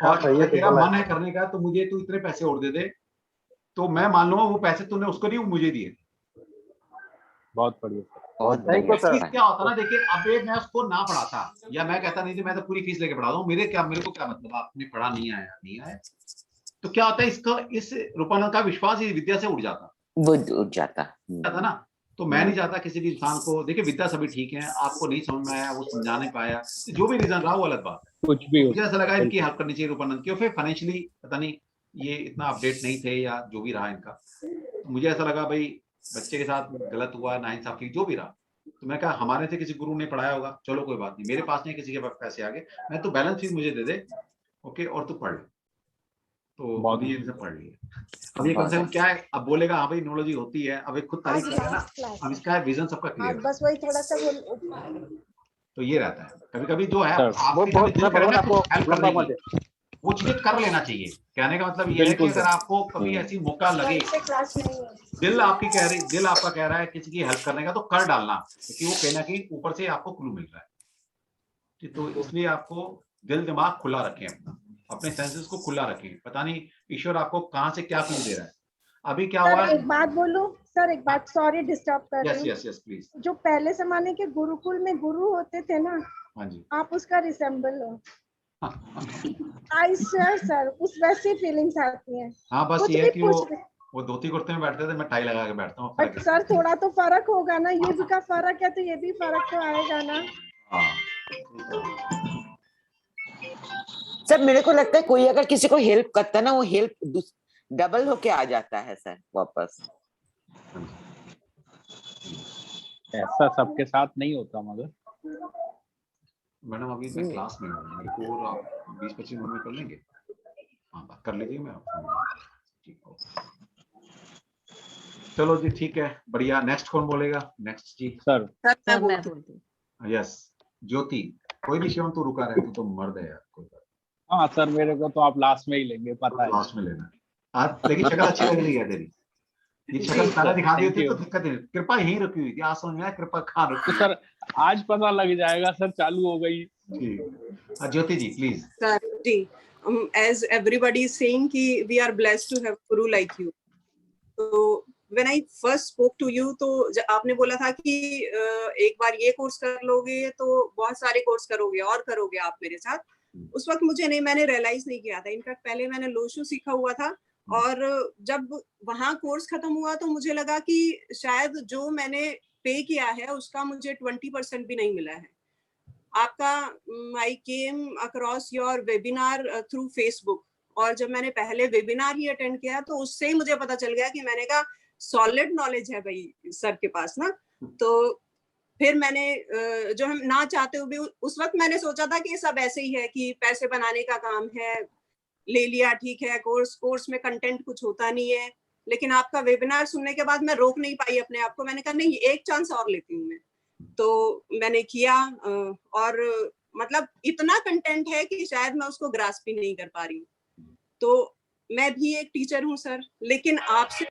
और अगर तेरा मन है करने का तो मुझे तू इतने पैसे और दे दे, तो मैं मान लूंगा वो पैसे तूने उसको नहीं, मुझे दिए। बहुत बढ़िया, क्या होता ना, देखिए अब मैं उसको ना पढ़ाता या मैं कहता नहीं थी मैं तो पूरी फीस लेके पढ़ा दूं, मेरे को क्या मतलब, आपने पढ़ा नहीं आया, तो क्या होता है, इसका इस रूपानंद का विश्वास ही विद्या से उड़ जाता, वो उड़ जाता ना। तो मैं नहीं चाहता किसी भी इंसान को, देखिए विद्या सभी ठीक है, आपको नहीं समझ में आया, वो समझा नहीं पाया, जो भी रीजन रहा वो अलग बात है, कुछ भी मुझे ऐसा लगा इनकी हेल्प करनी चाहिए रूपानंद की, और फिर फाइनेंशियली पता नहीं ये इतना अपडेट नहीं थे या जो भी रहा इनका, तो मुझे ऐसा लगा भाई बच्चे के साथ गलत हुआ, नाइंसाफी जो भी रहा, तो मैं कहा हमारे से किसी गुरु ने पढ़ाया होगा, चलो कोई बात नहीं, मेरे पास नहीं, किसी के पास पैसे आ गए, मैं तो बैलेंस फीस मुझे दे दे, ओके, और तू पढ़ ले। तो अभी इनसे पढ़ लिया, अब ये कम से कम क्या है, अब बोलेगा हाँ भाई न्यूरोलॉजी होती है, अब एक खुद तारीफ करेगा ना, अब इसका विजन सबका क्लियर है, बस वही थोड़ा सा तो ये रहता है, कभी कभी जो है वो चीजें कर लेना चाहिए, कहने का मतलब ये है कि अगर आपको कभी ऐसी मौका लगे, दिल आपका कह रहा है किसी की हेल्प करने का, तो कर डालना, क्योंकि वो कहीं ना कहीं ऊपर से आपको क्लू मिल रहा है, तो इसलिए आपको दिल दिमाग खुला रखें, अपने सेंसेस को खुला रखें, पता नहीं ईश्वर आपको कहाँ से क्या क्लू दे रहा है। अभी क्या हुआ, एक बात बोलूं सर, एक बात, सॉरी डिस्टर्ब कर रही हूं। Yes please. जो पहले जमाने के गुरुकुल में गुरु होते थे ना, हाँ जी, आप उसका रिसेंबल हो, आई स्वेयर सर, उस वैसी फीलिंग्स आती हैं। हाँ बस ये है कि वो धोती कुर्ते में बैठते थे, मैं टाई लगा के बैठता हूँ, बट सर थोड़ा तो फर्क होगा ना, ये भी का फर्क है तो ये भी फर्क तो आएगा ना। सर मेरे को लगता है कोई अगर किसी को हेल्प करता है ना, वो हेल्प डबल होके आ जाता है सर वापस। ऐसा सबके साथ नहीं होता, मगर मैडम अभी मैं क्लास में हूँ, मेरे को और आप 20-25 मिनट में कर लेंगे? हाँ बात कर लीजिए, मैं ठीक हो, चलो जी ठीक है, बढ़िया। नेक्स्ट कौन बोलेगा? नेक्स्ट जी सर मैं बोलती हूँ। यस ज्योति, कोई नहीं शिवम, तू रुका रहे, तू तो मर्द है यार, कोई बात। हाँ सर, मेरे को तो आप लास्ट में ही लेंगे, पता है लास्ट में लेना आज, लेकिन शक्ल अच्छी लग रही है तेरी, ये शक्ल पहले दिखा दी होती तो दिक्कत नहीं, कृपा यहीं रुकी हुई थी, आज समझ में आया कृपा कहाँ रुकी। तो सर आज पता लग जाएगा सर, चालू हो गई। Jyoti ji please. Sir ji, as everybody is saying कि we are blessed to have guru like you, तो when I first spoke to you, तो आपने बोला था कि एक बार ये कोर्स कर लोगे तो बहुत सारे कोर्स करोगे और करोगे आप मेरे साथ। उस वक्त मुझे नहीं, मैंने रियलाइज नहीं किया था, इनफैक्ट पहले मैंने लोशू सीखा हुआ था, और जब वहाँ कोर्स खत्म हुआ तो मुझे लगा कि शायद जो मैंने पे किया है उसका मुझे 20% भी नहीं मिला है। आपका I came across your webinar through Facebook, और जब मैंने पहले वेबिनार ही अटेंड किया तो उससे ही मुझे पता चल गया कि मैंने कहा सॉलिड नॉलेज है भाई सर के पास ना। तो फिर मैंने जो हम ना चाहते हुए भी उस वक्त मैंने सोचा था कि ये सब ऐसे ही है कि पैसे बनाने का काम है, ले लिया ठीक है, कोर्स में कंटेंट कुछ होता नहीं है। लेकिन आपका वेबिनार सुनने के बाद मैं रोक नहीं पाई अपने आप को, मैंने कहा नहीं एक चांस और लेती हूँ मैं, तो मैंने किया, और मतलब इतना कंटेंट है कि शायद मैं उसको ग्रास्प ही नहीं कर पा रही हूँ। तो मैं भी एक टीचर हूँ सर, लेकिन आपसे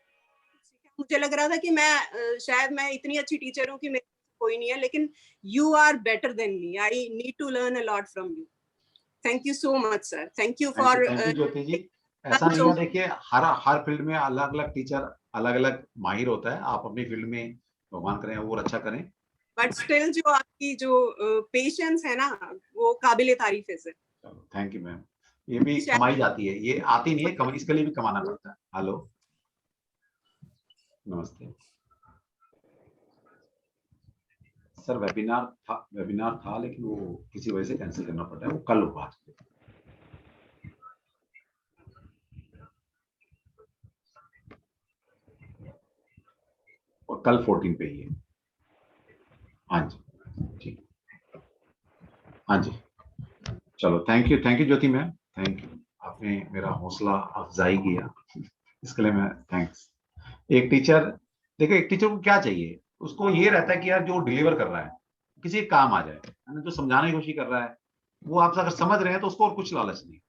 मुझे लग रहा था कि मैं शायद मैं इतनी अच्छी टीचर हूँ कि मेरे कोई नहीं है, लेकिन you are better than me, I need to learn a lot from you. Thank you so much sir, thank you for. Jyoti ji ऐसा नहीं है, देखिए हर फील्ड में अलग अलग टीचर अलग अलग माहिर होता है, आप अपनी फील्ड में भगवान करें और अच्छा करें, बट स्टिल जो आपकी जो पेशेंस है ना वो काबिले तारीफ है सर। थैंक यू मैम, ये भी कमाई जाती है, ये आती नहीं है, इसके लिए भी कमाना पड़ता है। हेलो नमस्ते सर वेबिनार था लेकिन वो किसी वजह से कैंसिल करना पड़ा है, वो कल होगा। और कल 14 पे ही है। हाँ जी ठीक, हाँ जी चलो thank you Jyoti ma'am, thank you, आपने मेरा हौसला अफजाई किया, इसके लिए मैं थैंक्स। एक टीचर, देखिए एक टीचर को क्या चाहिए, उसको ये रहता है कि यार जो डिलीवर कर रहा है किसी काम आ जाए, जो समझाने की कोशिश कर रहा है वो आप अगर समझ रहे हैं तो उसको और कुछ लालच नहीं।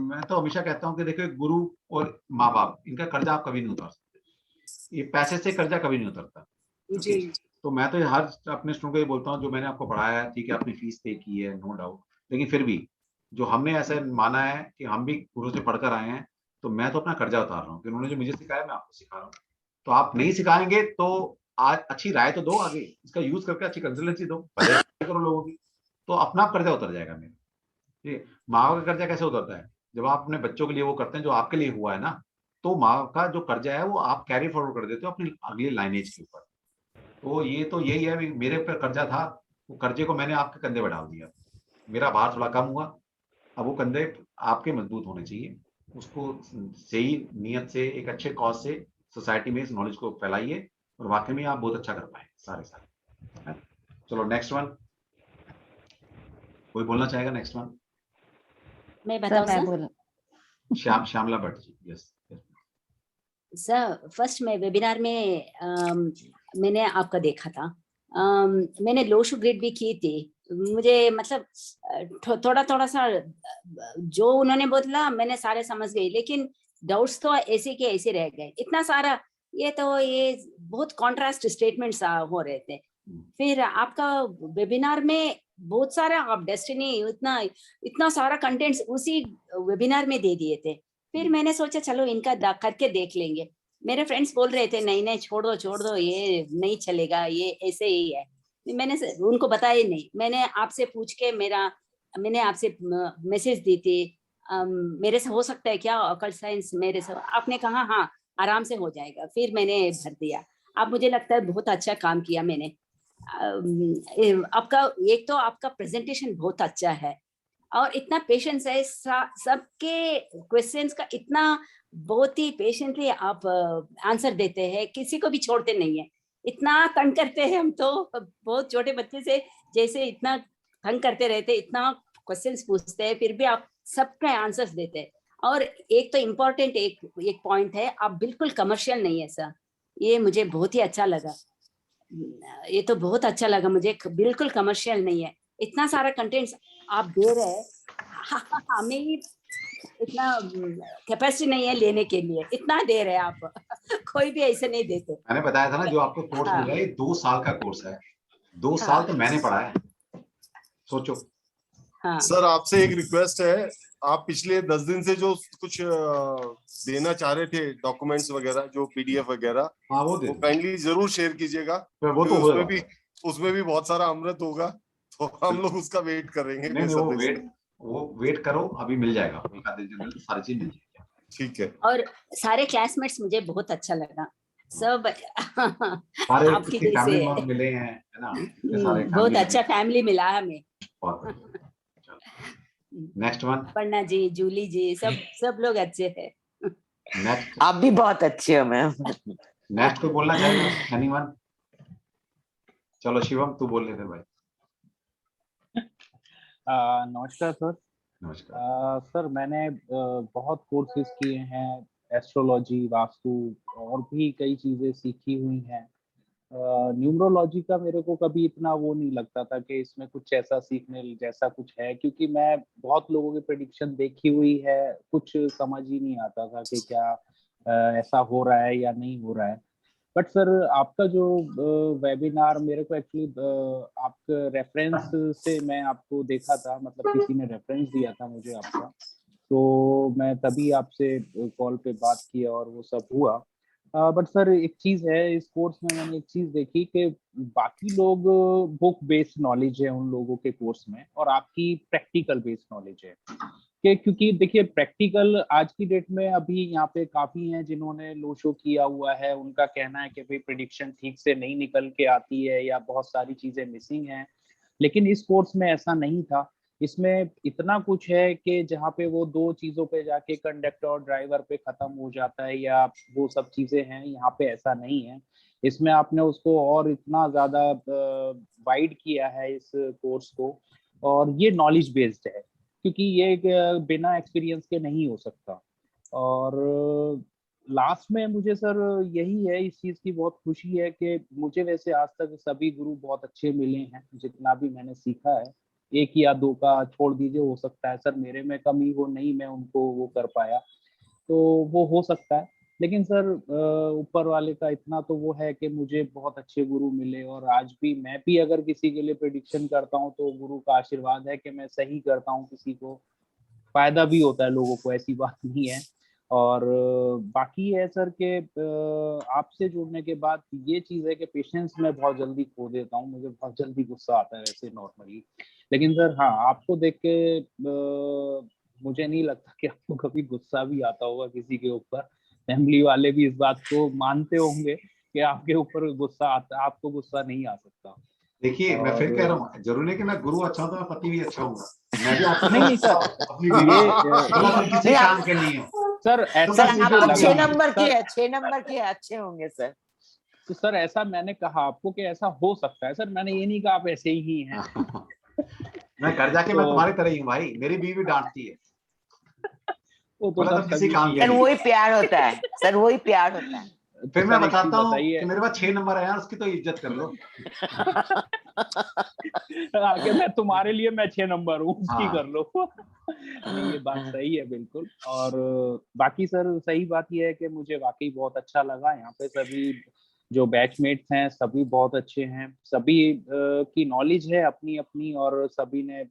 मैं तो हमेशा कहता हूँ कि देखो गुरु और माँ बाप, इनका कर्जा आप कभी नहीं उतार सकते, ये पैसे से कर्जा कभी नहीं उतरता। जी। तो मैं तो हर अपने स्टूडेंट को ये बोलता हूँ, जो मैंने आपको पढ़ाया है ठीक है, आपने फीस पे की है नो डाउट, लेकिन फिर भी जो हमने ऐसा माना है कि हम भी गुरु से पढ़कर आए हैं, तो मैं तो अपना कर्जा उतार रहा हूँ कि उन्होंने जो मुझे सिखाया मैं आपको सिखा रहा हूँ। तो आप नहीं सिखाएंगे तो आज अच्छी राय तो दो, आगे इसका यूज करके अच्छी कंसल्टेंसी दो, करो लोगों की, तो अपना कर्जा उतर जाएगा मेरा। ठीक, माँ का कर्जा कैसे उतरता है, जब आप अपने बच्चों के लिए वो करते हैं जो आपके लिए हुआ है ना, तो माँ का जो कर्जा है वो आप कैरी फॉरवर्ड कर देते हो अपनी अगली लाइनेज के ऊपर। तो ये तो यही है, मेरे पर कर्जा था, वो कर्जे को मैंने आपके कंधे पर डाल दिया, मेरा भार थोड़ा कम हुआ, अब वो कंधे आपके मजबूत होने चाहिए, उसको सही नियत से एक अच्छे कॉज से सोसाइटी में इस नॉलेज को फैलाइए और वाकई में आप बहुत अच्छा कर पाए सारे। चलो नेक्स्ट वन, कोई बोलना चाहेगा? नेक्स्ट वन मैं बताऊं sir? Shyamala Bhatt ji, yes sir. First मैं वेबिनार में मैंने आपका देखा था, मैंने लो शू ग्रेड भी की थी, मुझे मतलब थोड़ा सा जो उन्होंने बोला मैंने सारे समझ गई, लेकिन डाउट्स तो ऐसे के ऐसे रह गए, इतना सारा ये बहुत कॉन्ट्रास्ट स्टेटमेंट्स हो रहे थे। फिर आपका वेबिनार में बहुत सारा आप डेस्टिनी इतना सारा कंटेंट्स उसी वेबिनार में दे दिए थे। फिर मैंने सोचा चलो इनका करके देख लेंगे। मेरे फ्रेंड्स बोल रहे थे नहीं छोड़ दो ये नहीं चलेगा, ये ऐसे ही है। मैंने उनको बताया ही नहीं, मैंने आपसे पूछ के मैंने आपसे मैसेज दी थी, मेरे से हो सकता है क्या ऑकल्ट साइंस, मेरे से आपने कहा हाँ आराम से हो जाएगा, फिर मैंने भर दिया। अब मुझे लगता है बहुत अच्छा काम किया मैंने। आपका एक तो आपका प्रेजेंटेशन बहुत अच्छा है और इतना पेशेंस है, सबके क्वेश्चंस का इतना बहुत ही पेशेंटली आप आंसर देते हैं, किसी को भी छोड़ते नहीं है। इतना तंग करते हैं हम तो बहुत छोटे बच्चे से जैसे इतना तंग करते रहते, इतना क्वेश्चंस पूछते हैं, फिर भी आप सबके आंसर्स देते हैं। और एक तो इम्पोर्टेंट एक पॉइंट है, आप बिल्कुल कमर्शियल नहीं है सर, ये मुझे बहुत ही अच्छा लगा, ये तो बहुत अच्छा लगा मुझे, बिल्कुल कमर्शियल नहीं है, इतना सारा कंटेंट्स आप दे रहे हैं, हमें ही इतना कैपेसिटी नहीं है लेने के लिए, इतना दे रहे हैं आप कोई भी ऐसे नहीं देते। मैंने बताया था ना, जो आपको कोर्स मिल रहा है 2 साल का कोर्स है, 2 साल तो मैंने पढ़ा है, सोचो। सर आपसे एक रिक्वेस्ट है, आप पिछले 10 दिन से जो कुछ देना चाह रहे थे डॉक्यूमेंट्स वगैरह, जो पीडीएफ वगैरह, वो काइंडली जरूर शेयर कीजिएगा, वो तो उसमें भी बहुत सारा अमृत होगा, तो हम लोग उसका वेट करेंगे। वो वेट करो, अभी मिल जाएगा, सारी चीज मिल जाएगी। ठीक है। और सारे क्लासमेट्स मुझे बहुत अच्छा लगा, सब आपकी जैसे मिले हैं, है ना, बहुत अच्छा फैमिली मिला हमें। नेक्स्ट वन, पन्ना जी, जूली जी, सब लोग अच्छे हैं। नेक्स्ट, आप भी बहुत अच्छे हो मैम। नेक्स्ट कोई बोलना चाहेगा? एनीवन? चलो शिवम तू बोल ले फिर भाई। नमस्कार सर। नमस्कार सर, मैंने बहुत कोर्सेज किए हैं, एस्ट्रोलॉजी, वास्तु और भी कई चीजें सीखी हुई हैं। न्यूमरोलॉजी का मेरे को कभी इतना वो नहीं लगता था कि इसमें कुछ ऐसा सीखने जैसा कुछ है, क्योंकि मैं बहुत लोगों की प्रेडिक्शन देखी हुई है, कुछ समझ ही नहीं आता था कि क्या ऐसा हो रहा है या नहीं हो रहा है। बट सर आपका जो वेबिनार मेरे को एक्चुअली आपके रेफरेंस से मैं आपको देखा था, मतलब किसी ने रेफरेंस दिया था मुझे आपका, तो मैं तभी आपसे कॉल पे बात की और वो सब हुआ। बट सर एक चीज है, इस कोर्स में मैंने एक चीज देखी कि बाकी लोग बुक बेस्ड नॉलेज है उन लोगों के कोर्स में, और आपकी प्रैक्टिकल बेस्ड नॉलेज है, कि क्योंकि देखिए प्रैक्टिकल आज की डेट में अभी यहाँ पे काफी हैं जिन्होंने लो शो किया हुआ है, उनका कहना है कि भाई प्रिडिक्शन ठीक से नहीं निकल के आती है या बहुत सारी चीजें मिसिंग हैं, लेकिन इस कोर्स में ऐसा नहीं था। इसमें इतना कुछ है कि जहाँ पे वो दो चीजों पे जाके कंडक्टर और ड्राइवर पे खत्म हो जाता है या वो सब चीजें हैं, यहाँ पे ऐसा नहीं है। इसमें आपने उसको और इतना ज्यादा वाइड किया है इस कोर्स को, और ये नॉलेज बेस्ड है क्योंकि ये बिना एक्सपीरियंस के नहीं हो सकता। और लास्ट में मुझे सर यही है, इस चीज की बहुत खुशी है कि मुझे वैसे आज तक सभी गुरु बहुत अच्छे मिले हैं, जितना भी मैंने सीखा है। एक या दो का छोड़ दीजिए, हो सकता है सर मेरे में कमी हो, नहीं मैं उनको वो कर पाया, तो वो हो सकता है। लेकिन सर ऊपर वाले का इतना तो वो है कि मुझे बहुत अच्छे गुरु मिले, और आज भी मैं भी अगर किसी के लिए प्रेडिक्शन करता हूँ तो गुरु का आशीर्वाद है कि मैं सही करता हूँ, किसी को फायदा भी होता है, लोगों को, ऐसी बात नहीं है। और बाकी है सर के आपसे जुड़ने के बाद ये चीज है कि पेशेंस मैं बहुत जल्दी खो देता हूँ, मुझे बहुत जल्दी गुस्सा आता है वैसे नॉर्मली। लेकिन सर हाँ, आपको देख के मुझे नहीं लगता कि आपको कभी गुस्सा भी आता होगा किसी के ऊपर। फैमिली वाले भी इस बात को मानते होंगे कि आपके ऊपर गुस्सा आता, आपको गुस्सा नहीं आ सकता। देखिए मैं फिर कह रहा हूँ, जरूरी नहीं कि मैं गुरु अच्छा हूँ तो मैं पति भी अच्छा हूँ। मैं भी आपको नहीं सर, अपनी बीवी किसी काम के नहीं हूँ सर। ऐसा सर मुझे आप लगा 6 नंबर की है, 6 नंबर की अच्छे होंगे सर। तो सर ऐसा मैंने कहा आपको कि ऐसा हो सकता है सर, मैंने ये नहीं कहा आप ऐसे ही हैं। मैं घर जाके मैं तुम्हारी तरह ही हूँ भाई, मेरी बीवी डांटती है। वो तो सर किसी काम के सर नहीं। वही प्यार होता है, सर वही प्यार होता है। फिर मैं बताता हूँ कि मेरे पास 6 नंबर है यार, उसकी तो इज्जत कर लो। कि मैं तुम्हारे लिए मैं 6 नंबर हूँ, उसकी कर लो। नहीं ये बात सही है बिल्कुल। और बाकी सर सही बात ये है कि मुझे वाकई बहुत अच्छा लगा, यहाँ पे सभी जो बैचमेट्स हैं सभी बहुत अच्छे हैं, सभी की नॉलेज है अपनी अपनी, और सभी ने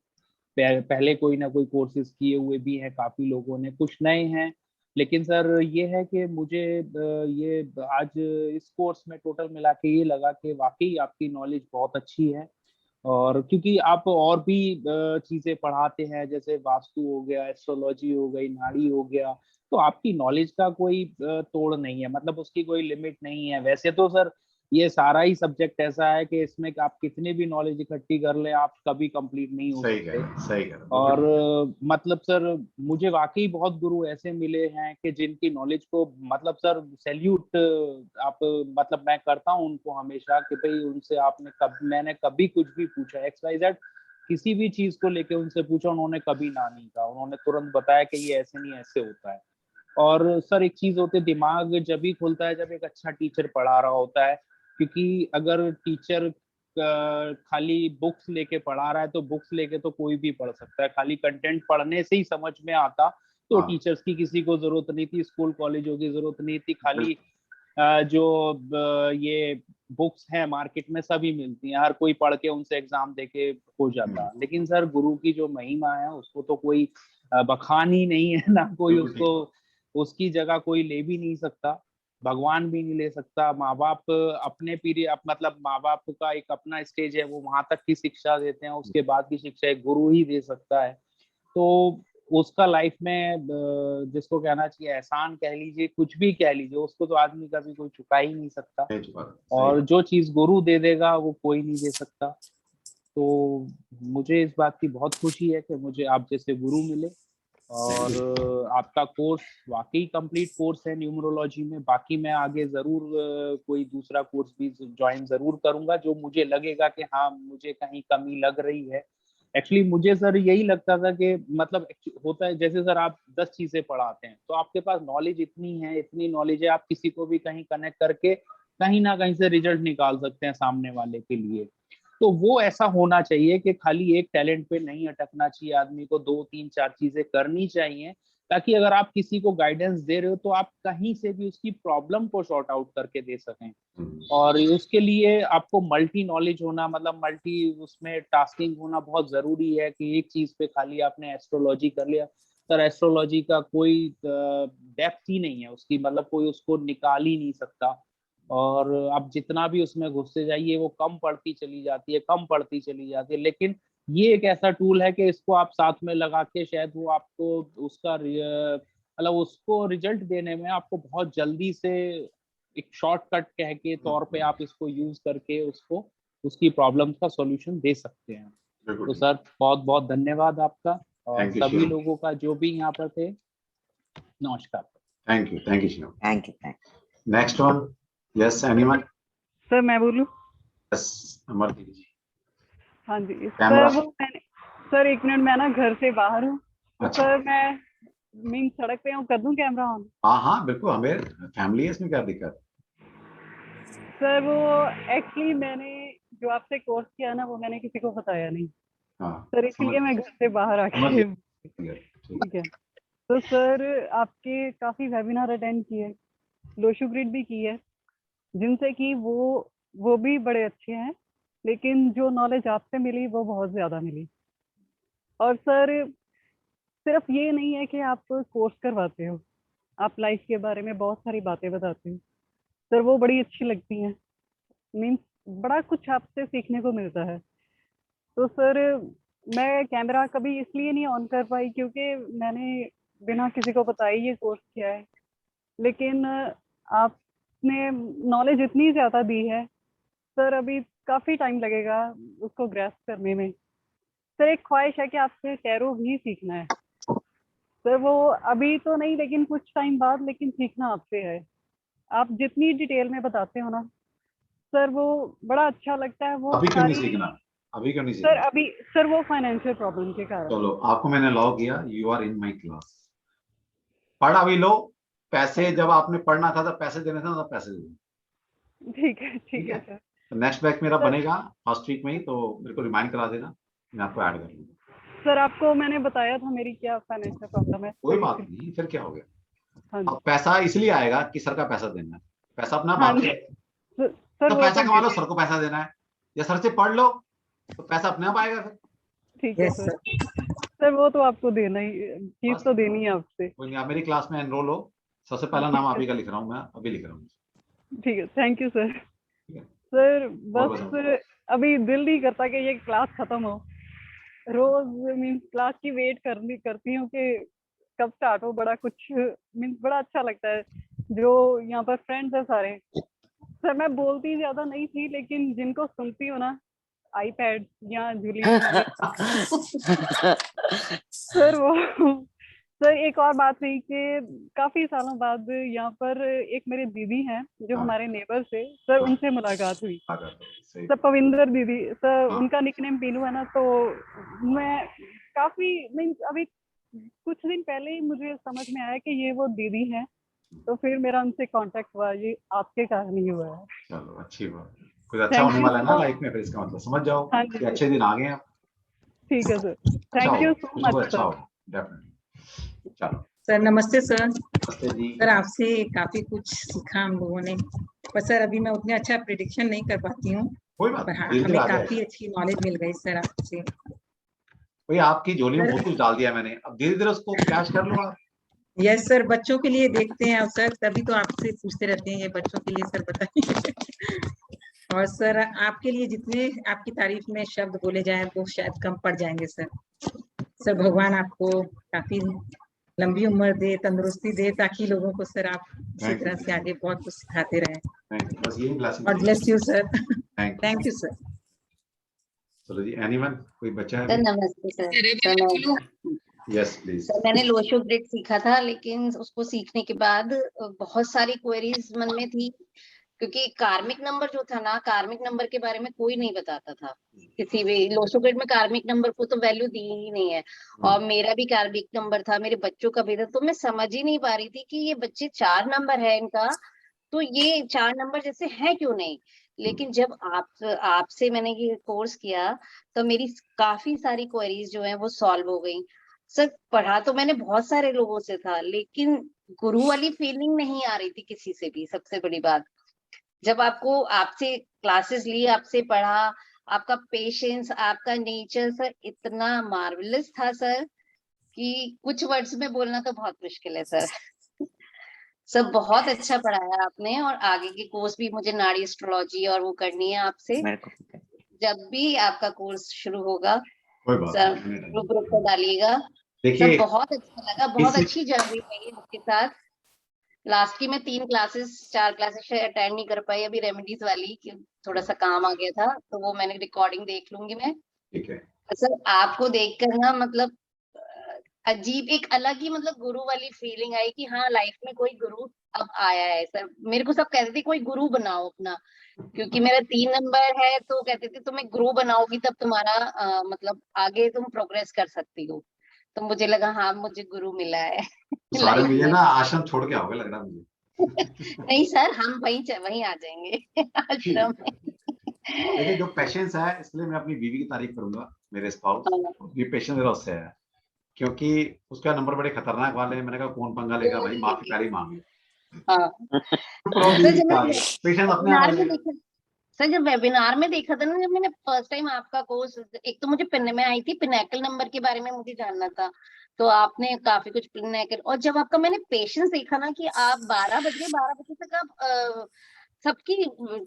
पहले कोई ना कोई कोर्सेज किए हुए भी हैं, काफी लोगों ने, कुछ नए हैं। लेकिन सर ये है कि मुझे ये आज इस कोर्स में टोटल मिला के ये लगा कि वाकई आपकी नॉलेज बहुत अच्छी है। और क्योंकि आप और भी चीजें पढ़ाते हैं, जैसे वास्तु हो गया, एस्ट्रोलॉजी हो गई, नाड़ी हो गया, तो आपकी नॉलेज का कोई तोड़ नहीं है, मतलब उसकी कोई लिमिट नहीं है। वैसे तो सर ये सारा ही सब्जेक्ट ऐसा है कि इसमें आप कितनी भी नॉलेज इकट्ठी कर ले आप कभी कंप्लीट नहीं हो सकते। सही कह और मतलब सर मुझे वाकई बहुत गुरु ऐसे मिले हैं कि जिनकी नॉलेज को मतलब सर सैल्यूट आप मतलब मैं करता हूं उनको हमेशा कि भाई उनसे मैंने कभी कुछ भी पूछा XYZ किसी भी चीज को लेके उनसे पूछा, उन्होंने कभी ना नहीं कहा, उन्होंने तुरंत बताया कि ये ऐसे नहीं ऐसे होता है। और सर एक चीज होती है, दिमाग जब ही खुलता है जब एक अच्छा टीचर पढ़ा रहा होता है, क्योंकि अगर टीचर खाली बुक्स लेके पढ़ा रहा है तो बुक्स लेके तो कोई भी पढ़ सकता है, खाली कंटेंट पढ़ने से ही समझ में आता तो टीचर्स की किसी को जरूरत नहीं थी, स्कूल कॉलेजों की जरूरत नहीं थी, खाली जो ये बुक्स हैं मार्केट में सभी मिलती हैं, हर कोई पढ़ के उनसे एग्जाम देके हो जाता। लेकिन सर गुरु की जो महिमा है उसको तो कोई बखान ही नहीं है, ना कोई उसको उसकी जगह कोई ले भी नहीं सकता, भगवान भी नहीं ले सकता। माँ बाप अपने पीरियड मतलब माँ बाप का एक अपना स्टेज है, वो वहां तक की शिक्षा देते हैं, उसके बाद की शिक्षा एक गुरु ही दे सकता है। तो उसका लाइफ में जिसको कहना चाहिए एहसान कह लीजिए, कुछ भी कह लीजिए, उसको तो आदमी कभी कोई चुका ही नहीं सकता, और जो चीज गुरु दे देगा वो कोई नहीं दे सकता। तो मुझे इस बात की बहुत खुशी है कि मुझे आप जैसे गुरु मिले, और आपका कोर्स वाकई कंप्लीट कोर्स है न्यूमरोलॉजी में। बाकी मैं आगे जरूर कोई दूसरा कोर्स भी ज्वाइन जरूर करूंगा जो मुझे लगेगा कि हाँ मुझे कहीं कमी लग रही है। एक्चुअली मुझे सर यही लगता था कि मतलब होता है जैसे सर आप 10 चीजें पढ़ाते हैं तो आपके पास नॉलेज इतनी नॉलेज है, आप किसी को भी कहीं कनेक्ट करके कहीं ना कहीं से रिजल्ट निकाल सकते हैं सामने वाले के लिए। तो वो ऐसा होना चाहिए कि खाली एक टैलेंट पे नहीं अटकना चाहिए, आदमी को 2-3-4 चीजें करनी चाहिए, ताकि अगर आप किसी को गाइडेंस दे रहे हो तो आप कहीं से भी उसकी प्रॉब्लम को सॉर्ट आउट करके दे सकें। और उसके लिए आपको मल्टी नॉलेज होना, मतलब मल्टी उसमें टास्किंग होना बहुत जरूरी है कि एक चीज पे खाली आपने एस्ट्रोलॉजी कर लिया, सर एस्ट्रोलॉजी का कोई डेप्थ ही नहीं है उसकी, मतलब कोई उसको निकाल ही नहीं सकता। और आप जितना भी उसमें घुसते जाइए वो कम पड़ती चली जाती है, लेकिन ये एक ऐसा टूल है कि इसको आप साथ में लगा के शायद वो आपको उसका मतलब उसको रिजल्ट देने में आपको बहुत जल्दी से एक शॉर्टकट कह के तौर पे आप इसको यूज करके उसको उसकी प्रॉब्लम का सॉल्यूशन दे सकते हैं। तो सर बहुत बहुत धन्यवाद आपका और सभी लोगों का जो भी यहाँ पर थे। नमस्कार। Thank you Shivam. Thank you. Next one, yes anyone? Sir मैं बोलूं? यस अमरदीप जी। हाँ जी सर, वो मैंने सर 1 मिनट, मैं ना घर से बाहर हूँ। अच्छा। सर मैं मीन सड़क पे हूँ, कर दूं कैमरा ऑन? हाँ बिल्कुल, हमें फैमिली है, इसमें क्या दिक्कत? सर वो एक्चुअली मैंने जो आपसे कोर्स किया ना, वो मैंने किसी को बताया नहीं। हाँ, सर इसलिए मैं घर से बाहर आके। ठीक है। तो सर आपके काफी वेबिनार अटेंड किए, लोशो ग्रिड भी की है, जिनसे कि वो भी बड़े अच्छे हैं, लेकिन जो नॉलेज आपसे मिली वो बहुत ज्यादा मिली। और सर सिर्फ ये नहीं है कि आप कोर्स करवाते हो, आप लाइफ के बारे में बहुत सारी बातें बताते हो सर, वो बड़ी अच्छी लगती हैं। मीन्स बड़ा कुछ आपसे सीखने को मिलता है। तो सर मैं कैमरा कभी इसलिए नहीं ऑन कर पाई क्योंकि मैंने बिना किसी को बताए ये कोर्स किया है, लेकिन आपने नॉलेज इतनी ज़्यादा दी है सर, अभी काफ़ी टाइम लगेगा उसको ग्रैस्प करने में। सर एक ख्वाहिश है कि आपसे टैरो भी सीखना है सर, वो अभी तो नहीं लेकिन कुछ टाइम बाद, लेकिन सीखना आपसे है। आप जितनी डिटेल में बताते हो ना सर, वो बड़ा अच्छा लगता है। वो अभी क्यों नहीं सीखना? अभी क्यों नहीं सीखना? सर अभी सर वो फाइनेंशियल प्रॉब्लम के कारण। चलो, आपको मैंने अलाउ किया, you are in my class, पढ़ अभी लो। पैसे जब आपने पढ़ना था तब पैसे देने थे, तब पैसे दे दो। ठीक है सर। तो नेक्स्ट बैच मेरा बनेगा फर्स्ट वीक में ही, तो मेरे को रिमाइंड करा देना, मैं आपको ऐड कर लूंगा। सर आपको मैंने बताया था मेरी क्या फाइनेंशियल प्रॉब्लम है। कोई बात नहीं, फिर क्या हो गया? हाँ, अब पैसा इसलिए आएगा कि सर का पैसा देना है, पैसा अपना हाँ बात है। सर तो वो पैसा तो कमा लो, सर को पैसा देना है, या सर से पढ़ लो तो पैसा अपने आप आएगा फिर। ठीक है सर वो तो आपको देना ही, फीस तो देनी है आपसे। कोई नहीं, आप मेरी क्लास में एनरोल हो, सबसे पहला नाम आप ही का लिख रहा हूँ, मैं अभी लिख रहा हूँ। ठीक है, थैंक यू सर। सर बस अभी दिल नहीं करता कि ये क्लास खत्म हो, रोज मीन्स क्लास की वेट करती हूँ कि कब स्टार्ट हो। बड़ा कुछ मीन्स बड़ा अच्छा लगता है, जो यहाँ पर फ्रेंड्स है सारे। सर मैं बोलती ज्यादा नहीं थी, लेकिन जिनको सुनती हूँ ना, आईपैड या जूलियन सर वो सर एक और बात थी कि काफी सालों बाद यहाँ पर एक मेरे दीदी हैं जो हमारे नेबर से, सर उनसे मुलाकात हुई। सर पविंदर दीदी, सर उनका निकनेम पीनू है ना, तो मैं काफी मीन्स अभी कुछ दिन पहले ही मुझे समझ में आया कि ये वो दीदी हैं, तो फिर मेरा उनसे कांटेक्ट हुआ, ये आपके कारण ही हुआ है। चलो अच्छी बात, कुछ अच्छा होने वाला है ना लाइफ में, फिर इसका मतलब समझ जाओ कि अच्छे दिन आ गए हैं। ठीक है sir, thank you so much sir. Definitely. चलो सर नमस्ते सर। नमस्ते जी। सर आपसे काफी कुछ सीखा हम लोगों ने, पर सर अभी मैं उतने अच्छा प्रेडिक्शन नहीं कर पाती हूँ, पर हाँ हमें काफी अच्छी नॉलेज मिल गई सर आपसे। भैया आपकी झोली में बहुत कुछ डाल दिया मैंने, अब धीरे धीरे उसको कैच कर लो आप। यस सर, बच्चों के लिए देखते हैं अब सर, तभी तो आपसे पूछते रहते हैं ये बच्चों के लिए सर बताइए। और सर आपके लिए जितने आपकी तारीफ में शब्द बोले जाए वो शायद कम पड़ जाएंगे सर। सर भगवान आपको काफी लंबी उम्र दे, तंदुरुस्ती दे, ताकि लोगों को सर आप इसी तरह से आगे बहुत कुछ सिखाते रहें। और bless you sir. Thank you sir. चलो जी, एनीवन कोई बच्चा है? सर नमस्ते सर। Yes please. सर मैंने लोशो ग्रिड सीखा था, लेकिन उसको सीखने के बाद बहुत सारी क्वेरीज मन में थी, क्योंकि कार्मिक नंबर जो था ना, कार्मिक नंबर के बारे में कोई नहीं बताता था किसी भी। लोशो ग्रिड में कार्मिक नंबर को तो वैल्यू दी ही नहीं है, और मेरा भी कार्मिक नंबर था, मेरे बच्चों का भी था, तो मैं समझ ही नहीं पा रही थी कि ये बच्चे 4 नंबर है इनका, तो ये 4 नंबर जैसे है क्यों नहीं। लेकिन जब आपसे मैंने ये कोर्स किया तो मेरी काफी सारी क्वेरीज जो है वो सॉल्व हो गई। सर पढ़ा तो मैंने बहुत सारे लोगों से था, लेकिन गुरु वाली फीलिंग नहीं आ रही थी किसी से भी। सबसे बड़ी बात, जब आपसे क्लासेस ली, आपसे पढ़ा, आपका पेशेंस, आपका नेचर सर इतना मार्वलस था सर कि कुछ वर्ड्स में बोलना तो बहुत मुश्किल है सर। सब बहुत अच्छा पढ़ाया आपने, और आगे की कोर्स भी मुझे नाड़ी एस्ट्रोलॉजी और वो करनी है आपसे। जब भी आपका कोर्स शुरू होगा कोई बात सर नहीं। ग्रुप को डालिएगा। देखिए सर बहुत अच्छा लगा, बहुत अच्छी जर्नी रही आपके साथ। लास्ट की मैं 3 क्लासेस 4 क्लासेस अटेंड नहीं कर पाई अभी रेमेडीज वाली, कि थोड़ा सा काम आ गया था, तो वो मैंने रिकॉर्डिंग देख लूंगी मैं। ठीक है सर आपको देखकर ना मतलब अजीब एक अलग ही मतलब गुरु वाली फीलिंग आई कि हाँ लाइफ में कोई गुरु अब आया है। सर मेरे को सब कहते थे कोई गुरु बनाओ अपना, क्योंकि मेरा 3 नंबर है, तो कहते थे तुम्हें गुरु बनाओगी तब तुम्हारा मतलब आगे तुम प्रोग्रेस कर सकती हो। तो मुझे लगा हाँ मुझे गुरु मिला है सारे लाइफ मुझे में। ना आश्रम छोड़ के आओगे लग रहा है मुझे। नहीं सर हम वहीं आ जाएंगे आश्रम में। देखिए जो पेशेंस है, इसलिए मैं अपनी बीवी की तारीफ करूंगा, मेरे स्पाउस। ये पेशेंस मेरा उससे है, क्योंकि उसका नंबर बड़े खतरनाक वाले हैं। मैंने कहा कौन पंगा लेगा भाई, माफी पहले ही मांगी। पेशेंस अपने आप आ जाएगा। सर जब वेबिनार में देखा था ना, जब मैंने फर्स्ट टाइम आपका कोर्स, एक तो मुझे मैं आई थी पिनैकल नंबर के बारे में मुझे जानना था, तो आपने काफी कुछ पिनैकल, और जब आपका मैंने पेशेंस देखा ना कि आप 12 बजे तक आप सबकी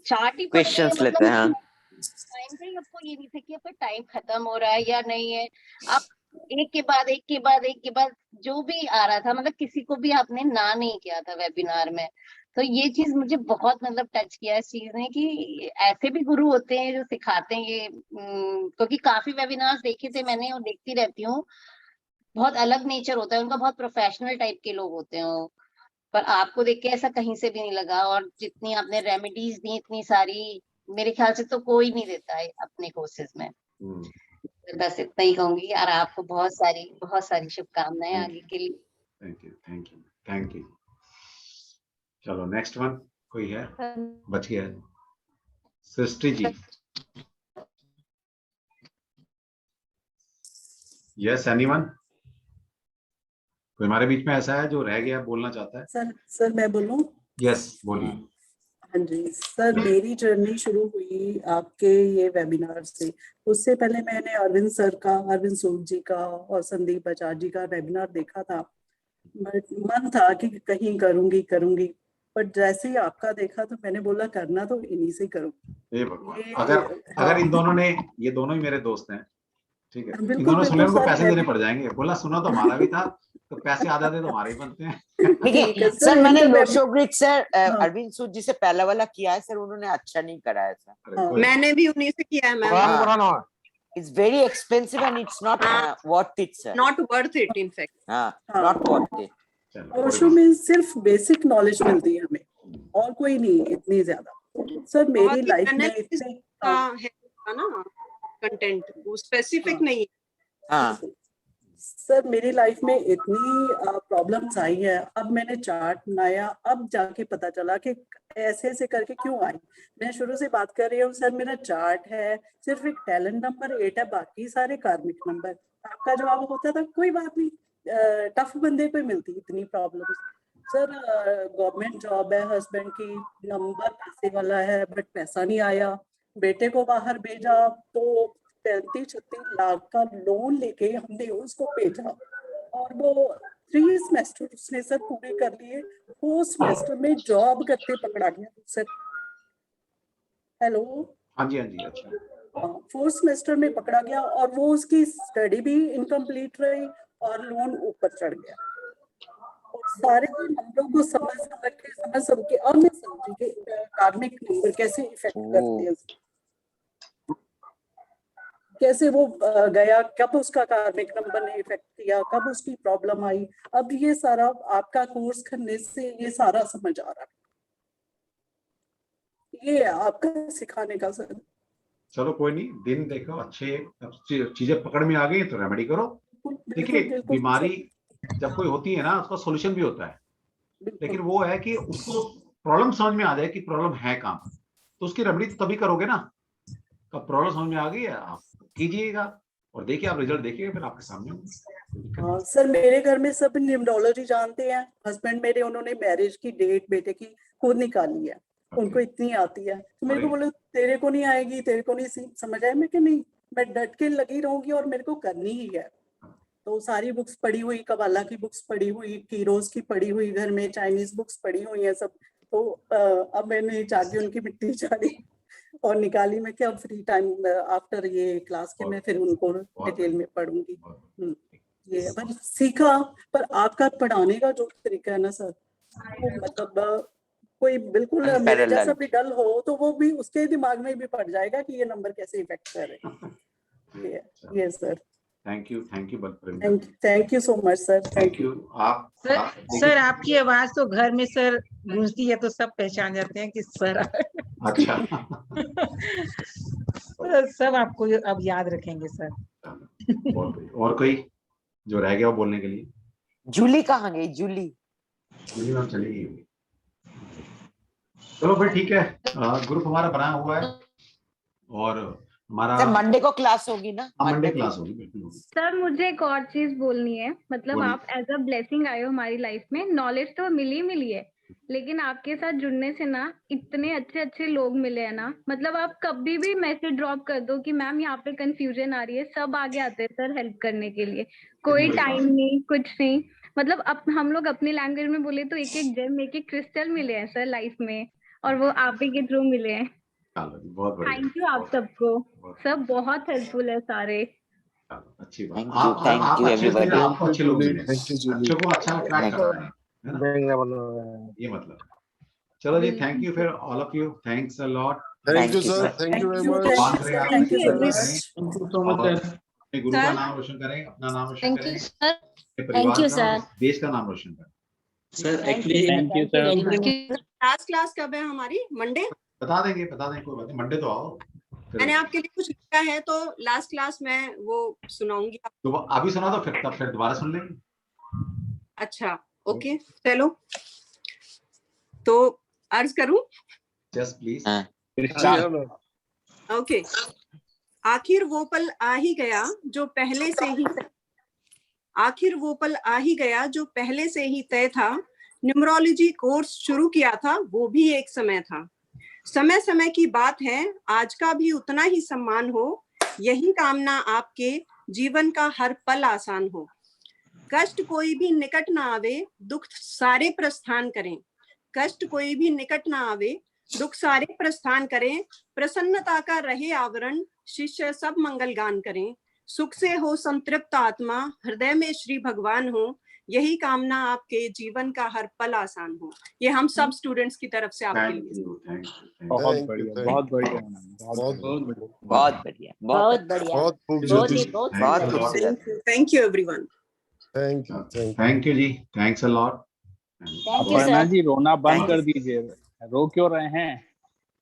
चार्ट ही पढ़ रहे हैं, मतलब टाइम का ही आपको ये नहीं था कि आपका टाइम खत्म हो रहा है या नहीं है। आप एक के बाद जो भी आ रहा था, मतलब किसी को भी आपने ना नहीं किया था वेबिनार में। तो ये चीज मुझे बहुत मतलब टच किया इस चीज ने कि ऐसे भी गुरु होते हैं जो सिखाते हैं ये। क्योंकि काफी वेबिनार्स देखे थे मैंने और देखती रहती हूँ, बहुत अलग नेचर होता है उनका, बहुत प्रोफेशनल टाइप के लोग होते हैं वो। पर आपको देख के ऐसा कहीं से भी नहीं लगा, और जितनी आपने रेमेडीज दी इतनी सारी, मेरे ख्याल से तो कोई नहीं देता है अपने कोर्सेज में। बस इतना ही कहूंगी, और आपको बहुत सारी शुभकामनाएं आगे के लिए। Thank you. चलो नेक्स्ट वन कोई है? बच गया है सृष्टि जी। Yes anyone? कोई हमारे बीच में ऐसा है जो रह गया, बोलना चाहता है? सर मैं बोलूं? यस बोलिए। हाँ जी सर, मेरी जर्नी शुरू हुई आपके ये वेबिनार से। उससे पहले मैंने अरविंद सर का, अरविंद सूद जी का और संदीप आचार्य जी का वेबिनार देखा था, बट मन था कि कहीं करूंगी, बट जैसे ही आपका देखा तो मैंने बोला करना तो इन्हीं से करूंगी। अगर इन दोनों ने, ये दोनों ही मेरे दोस्त हैं, ठीक है, इन दोनों सुने उनको पैसे देने पड़ जाएंगे। बोला सुना तो हमारा भी था, तो पैसे आधे आधे तो हमारे ही बनते हैं। देखिए सर मैंने लोशोग्रिड सर अरविंद सूद जी से पहला वाला किया है सर, उन्होंने अच्छा नहीं करा है सर। मैंने भी उन्हीं से किया है ma'am. It's very expensive and it's not worth it sir. Not worth it in fact. Not worth it. Osho में सिर्फ बेसिक नॉलेज मिलती है हमें, और कोई नहीं इतनी ज्यादा। सर मेरी लाइफ में इतने है ना कंटेंट, वो स्पेसिफिक नहीं है। सर मेरी लाइफ में इतनी प्रॉब्लम्स आई है, अब मैंने चार्ट बनाया, अब जाके पता चला कि ऐसे करके क्यों आई। मैं शुरू से बात कर रही हूँ सर, मेरा चार्ट है, सिर्फ एक टैलेंट नंबर 8 है, बाकी सारे कार्मिक नंबर। आपका जवाब होता था कोई बात नहीं, टफ बंदे को मिलती इतनी प्रॉब्लम्स। सर गवर्नमेंट जॉब है, हस्बैंड की, नंबर पैसे वाला है बट पैसा नहीं आया, बेटे को बाहर भेजा तो 35-36 लाख का लोन लेके हमने उसको भेजा, और वो 3 सेमेस्टर उसने सर पूरे कर लिए। 4 सेमेस्टर में जॉब करते पकड़ा गया सर। हेलो, हाँ जी अच्छा। 4 सेमेस्टर में पकड़ा गया, और वो उसकी स्टडी भी इनकम्प्लीट रही और लोन ऊपर चढ़ गया। और सारे नंबरों को समझ के अब मैं समझी कि कार्मिक नंबर कैसे इफेक्ट करते हैं, कैसे वो गया, कब उसका कार्मिक नंबर ने इफेक्ट किया, कब उसकी प्रॉब्लम आई। अब ये सारा आपका कोर्स करने से ये सारा समझ आ रहा है, ये आपका सिखाने का सर। चलो कोई नहीं, दिन देखो अच्छे, चीजें पकड़ में आ गई तो रेमेडी करो। देखिए बीमारी जब कोई होती है ना, उसका सोल्यूशन भी होता है, लेकिन वो है कि उसको प्रॉब्लम समझ में आ जाए कि प्रॉब्लम है कहाँ, तो उसकी रेमेडी तभी करोगे ना। कब प्रॉब्लम समझ में आ गई है आप कीजिएगा, और देखिए आप रिजल्ट देखिएगा, फिर आपके सामने होंगे। सर मेरे घर में सब न्यूमरोलॉजी जानते हैं, हस्बैंड मेरे, उन्होंने मैरिज की डेट बेटे की खुद निकाली है, उनको इतनी आती है। तो मेरे को बोले तेरे को नहीं आएगी, तेरे को नहीं समझ आए, मैं कि नहीं, मैं डट के लगी रहूंगी और मेरे को करनी ही है। तो सारी बुक्स पढ़ी हुई, कबाला की बुक्स पढ़ी हुई, कीरोज की पढ़ी हुई, घर में चाइनीज बुक्स पढ़ी हुई है सब। तो अब मैं नहीं चाहती उनकी मिट्टी जा रही, और निकाली मैं क्या फ्री टाइम आफ्टर ये क्लास के मैं फिर उनको डिटेल में पढ़ूंगी। ये पर सीखा, पर आपका पढ़ाने का जो तरीका है ना सर, वो मतलब कोई बिल्कुल मेरे जैसा भी डल हो तो वो भी उसके दिमाग में भी पड़ जाएगा कि ये नंबर कैसे इफेक्ट कर रहे हैं। ये sir thank you thank you so much sir. Thank you. आप सर आपकी आवाज तो घर में सर गूंजती है तो सब पहचान जाते हैं कि सर। अच्छा। सब आपको अब याद रखेंगे सर। और कोई जो रह गया वो बोलने के लिए? जूली कहाँ गई? जूली मैम चली गई। चलो फिर ठीक है, ग्रुप हमारा बना हुआ है और हमारा मंडे को क्लास होगी ना? मंडे क्लास होगी, बिल्कुल होगी। सर मुझे एक और चीज बोलनी है, मतलब आप एज अ ब्लेसिंग आए हो हमारी लाइफ में। नॉलेज तो मिली है, लेकिन आपके साथ जुड़ने से ना इतने अच्छे लोग मिले हैं ना, मतलब आप कभी भी मैसेज ड्रॉप कर दो कि मैम यहाँ पे कंफ्यूजन आ रही है, सब आगे आते हैं सर हेल्प करने के लिए। कोई टाइम नहीं, कुछ नहीं, मतलब हम लोग अपनी लैंग्वेज में बोले तो एक जेम, एक क्रिस्टल मिले हैं सर लाइफ में, और वो आप ही के थ्रू मिले हैं। बहुत बढ़िया। थैंक यू आप सबको, सब बहुत हेल्पफुल है सारे। अच्छी बात। आप एवरीबॉडी, आपको अच्छे लोग मिले, अच्छों को अच्छा अट्रैक्ट कर रहे हैं, ये मतलब। चलो जी, थैंक यू फिर all of you, thanks a lot. Thank you sir, thank you very much. Thank you so much sir. अपने गुरु का नाम रोशन करें, अपना नाम रोशन करें, परिवार का, देश का नाम रोशन करें। Sir actually thank you sir. Last class कब है हमारी? मंडे? बता देंगे कोई बात नहीं, मंडे तो आओ। मैंने आपके लिए कुछ लिखा है तो लास्ट क्लास में वो सुनाऊंगी। तो अभी सुना दो, फिर दोबारा सुन लेंगे। अच्छा ओके, चलो तो अर्ज करूं? Just please. ओके। आखिर वो पल आ ही गया जो पहले से ही आखिर वो पल आ ही गया जो पहले से ही तय था। न्यूमरोलॉजी कोर्स शुरू किया था, वो भी एक समय था। समय समय की बात है, आज का भी उतना ही सम्मान हो। यही कामना आपके जीवन का हर पल आसान हो। कष्ट कोई भी निकट ना आवे, दुख सारे प्रस्थान करें। कष्ट कोई भी निकट ना आवे, दुख सारे प्रस्थान करें। प्रसन्नता का रहे आवरण, शिष्य सब मंगल गान करें। सुख से हो संतृप्त आत्मा, हृदय में श्री भगवान हो। यही कामना आपके जीवन का हर पल आसान हो। ये हम सब स्टूडेंट्स की तरफ से आपके लिए। बहुत बढ़िया, बहुत बढ़िया, बहुत बढ़िया, बहुत बढ़िया। Thank you everyone. Thank you ji, thanks a lot. Aparna ji रोना बंद कर दीजिए, रो क्यों रहे हैं?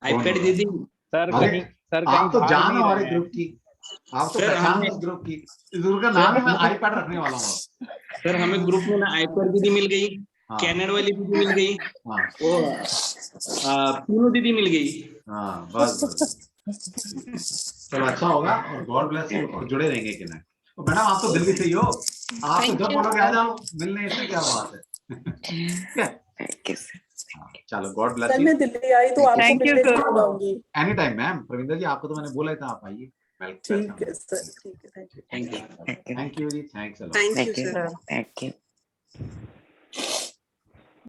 आईपैड दीदी सर कहीं आप तो जान हमारे ग्रुप की, आप तो पहचान इस ग्रुप की, इस ग्रुप का नाम ही मैं आईपैड रखने वाला हूँ। सर हमें ग्रुप में ना आईपैड दीदी मिल गई, कैनेडा वाली दीदी मिल गई, तीनों दीदी मिल गई। हाँ बस चलो अच्छा होगा, और गॉड ब्लेस यू, और जुड़े रहेंगे कि नहीं। तो मैडम आप तो दिल्ली से ही हो, आप तो जब बोलोगे आ जाओ मिलने, इससे क्या बात है। चलो गॉड ब्लेस यू। मैं दिल्ली आई तो आपको मिलने जरूर आऊंगी। Any time ma'am. Pravinder ji आपको तो मैंने बोला ही था, आप आइए। ठीक है सर, ठीक है, thank you ji, thanks a lot. Thank you sir. Thank you.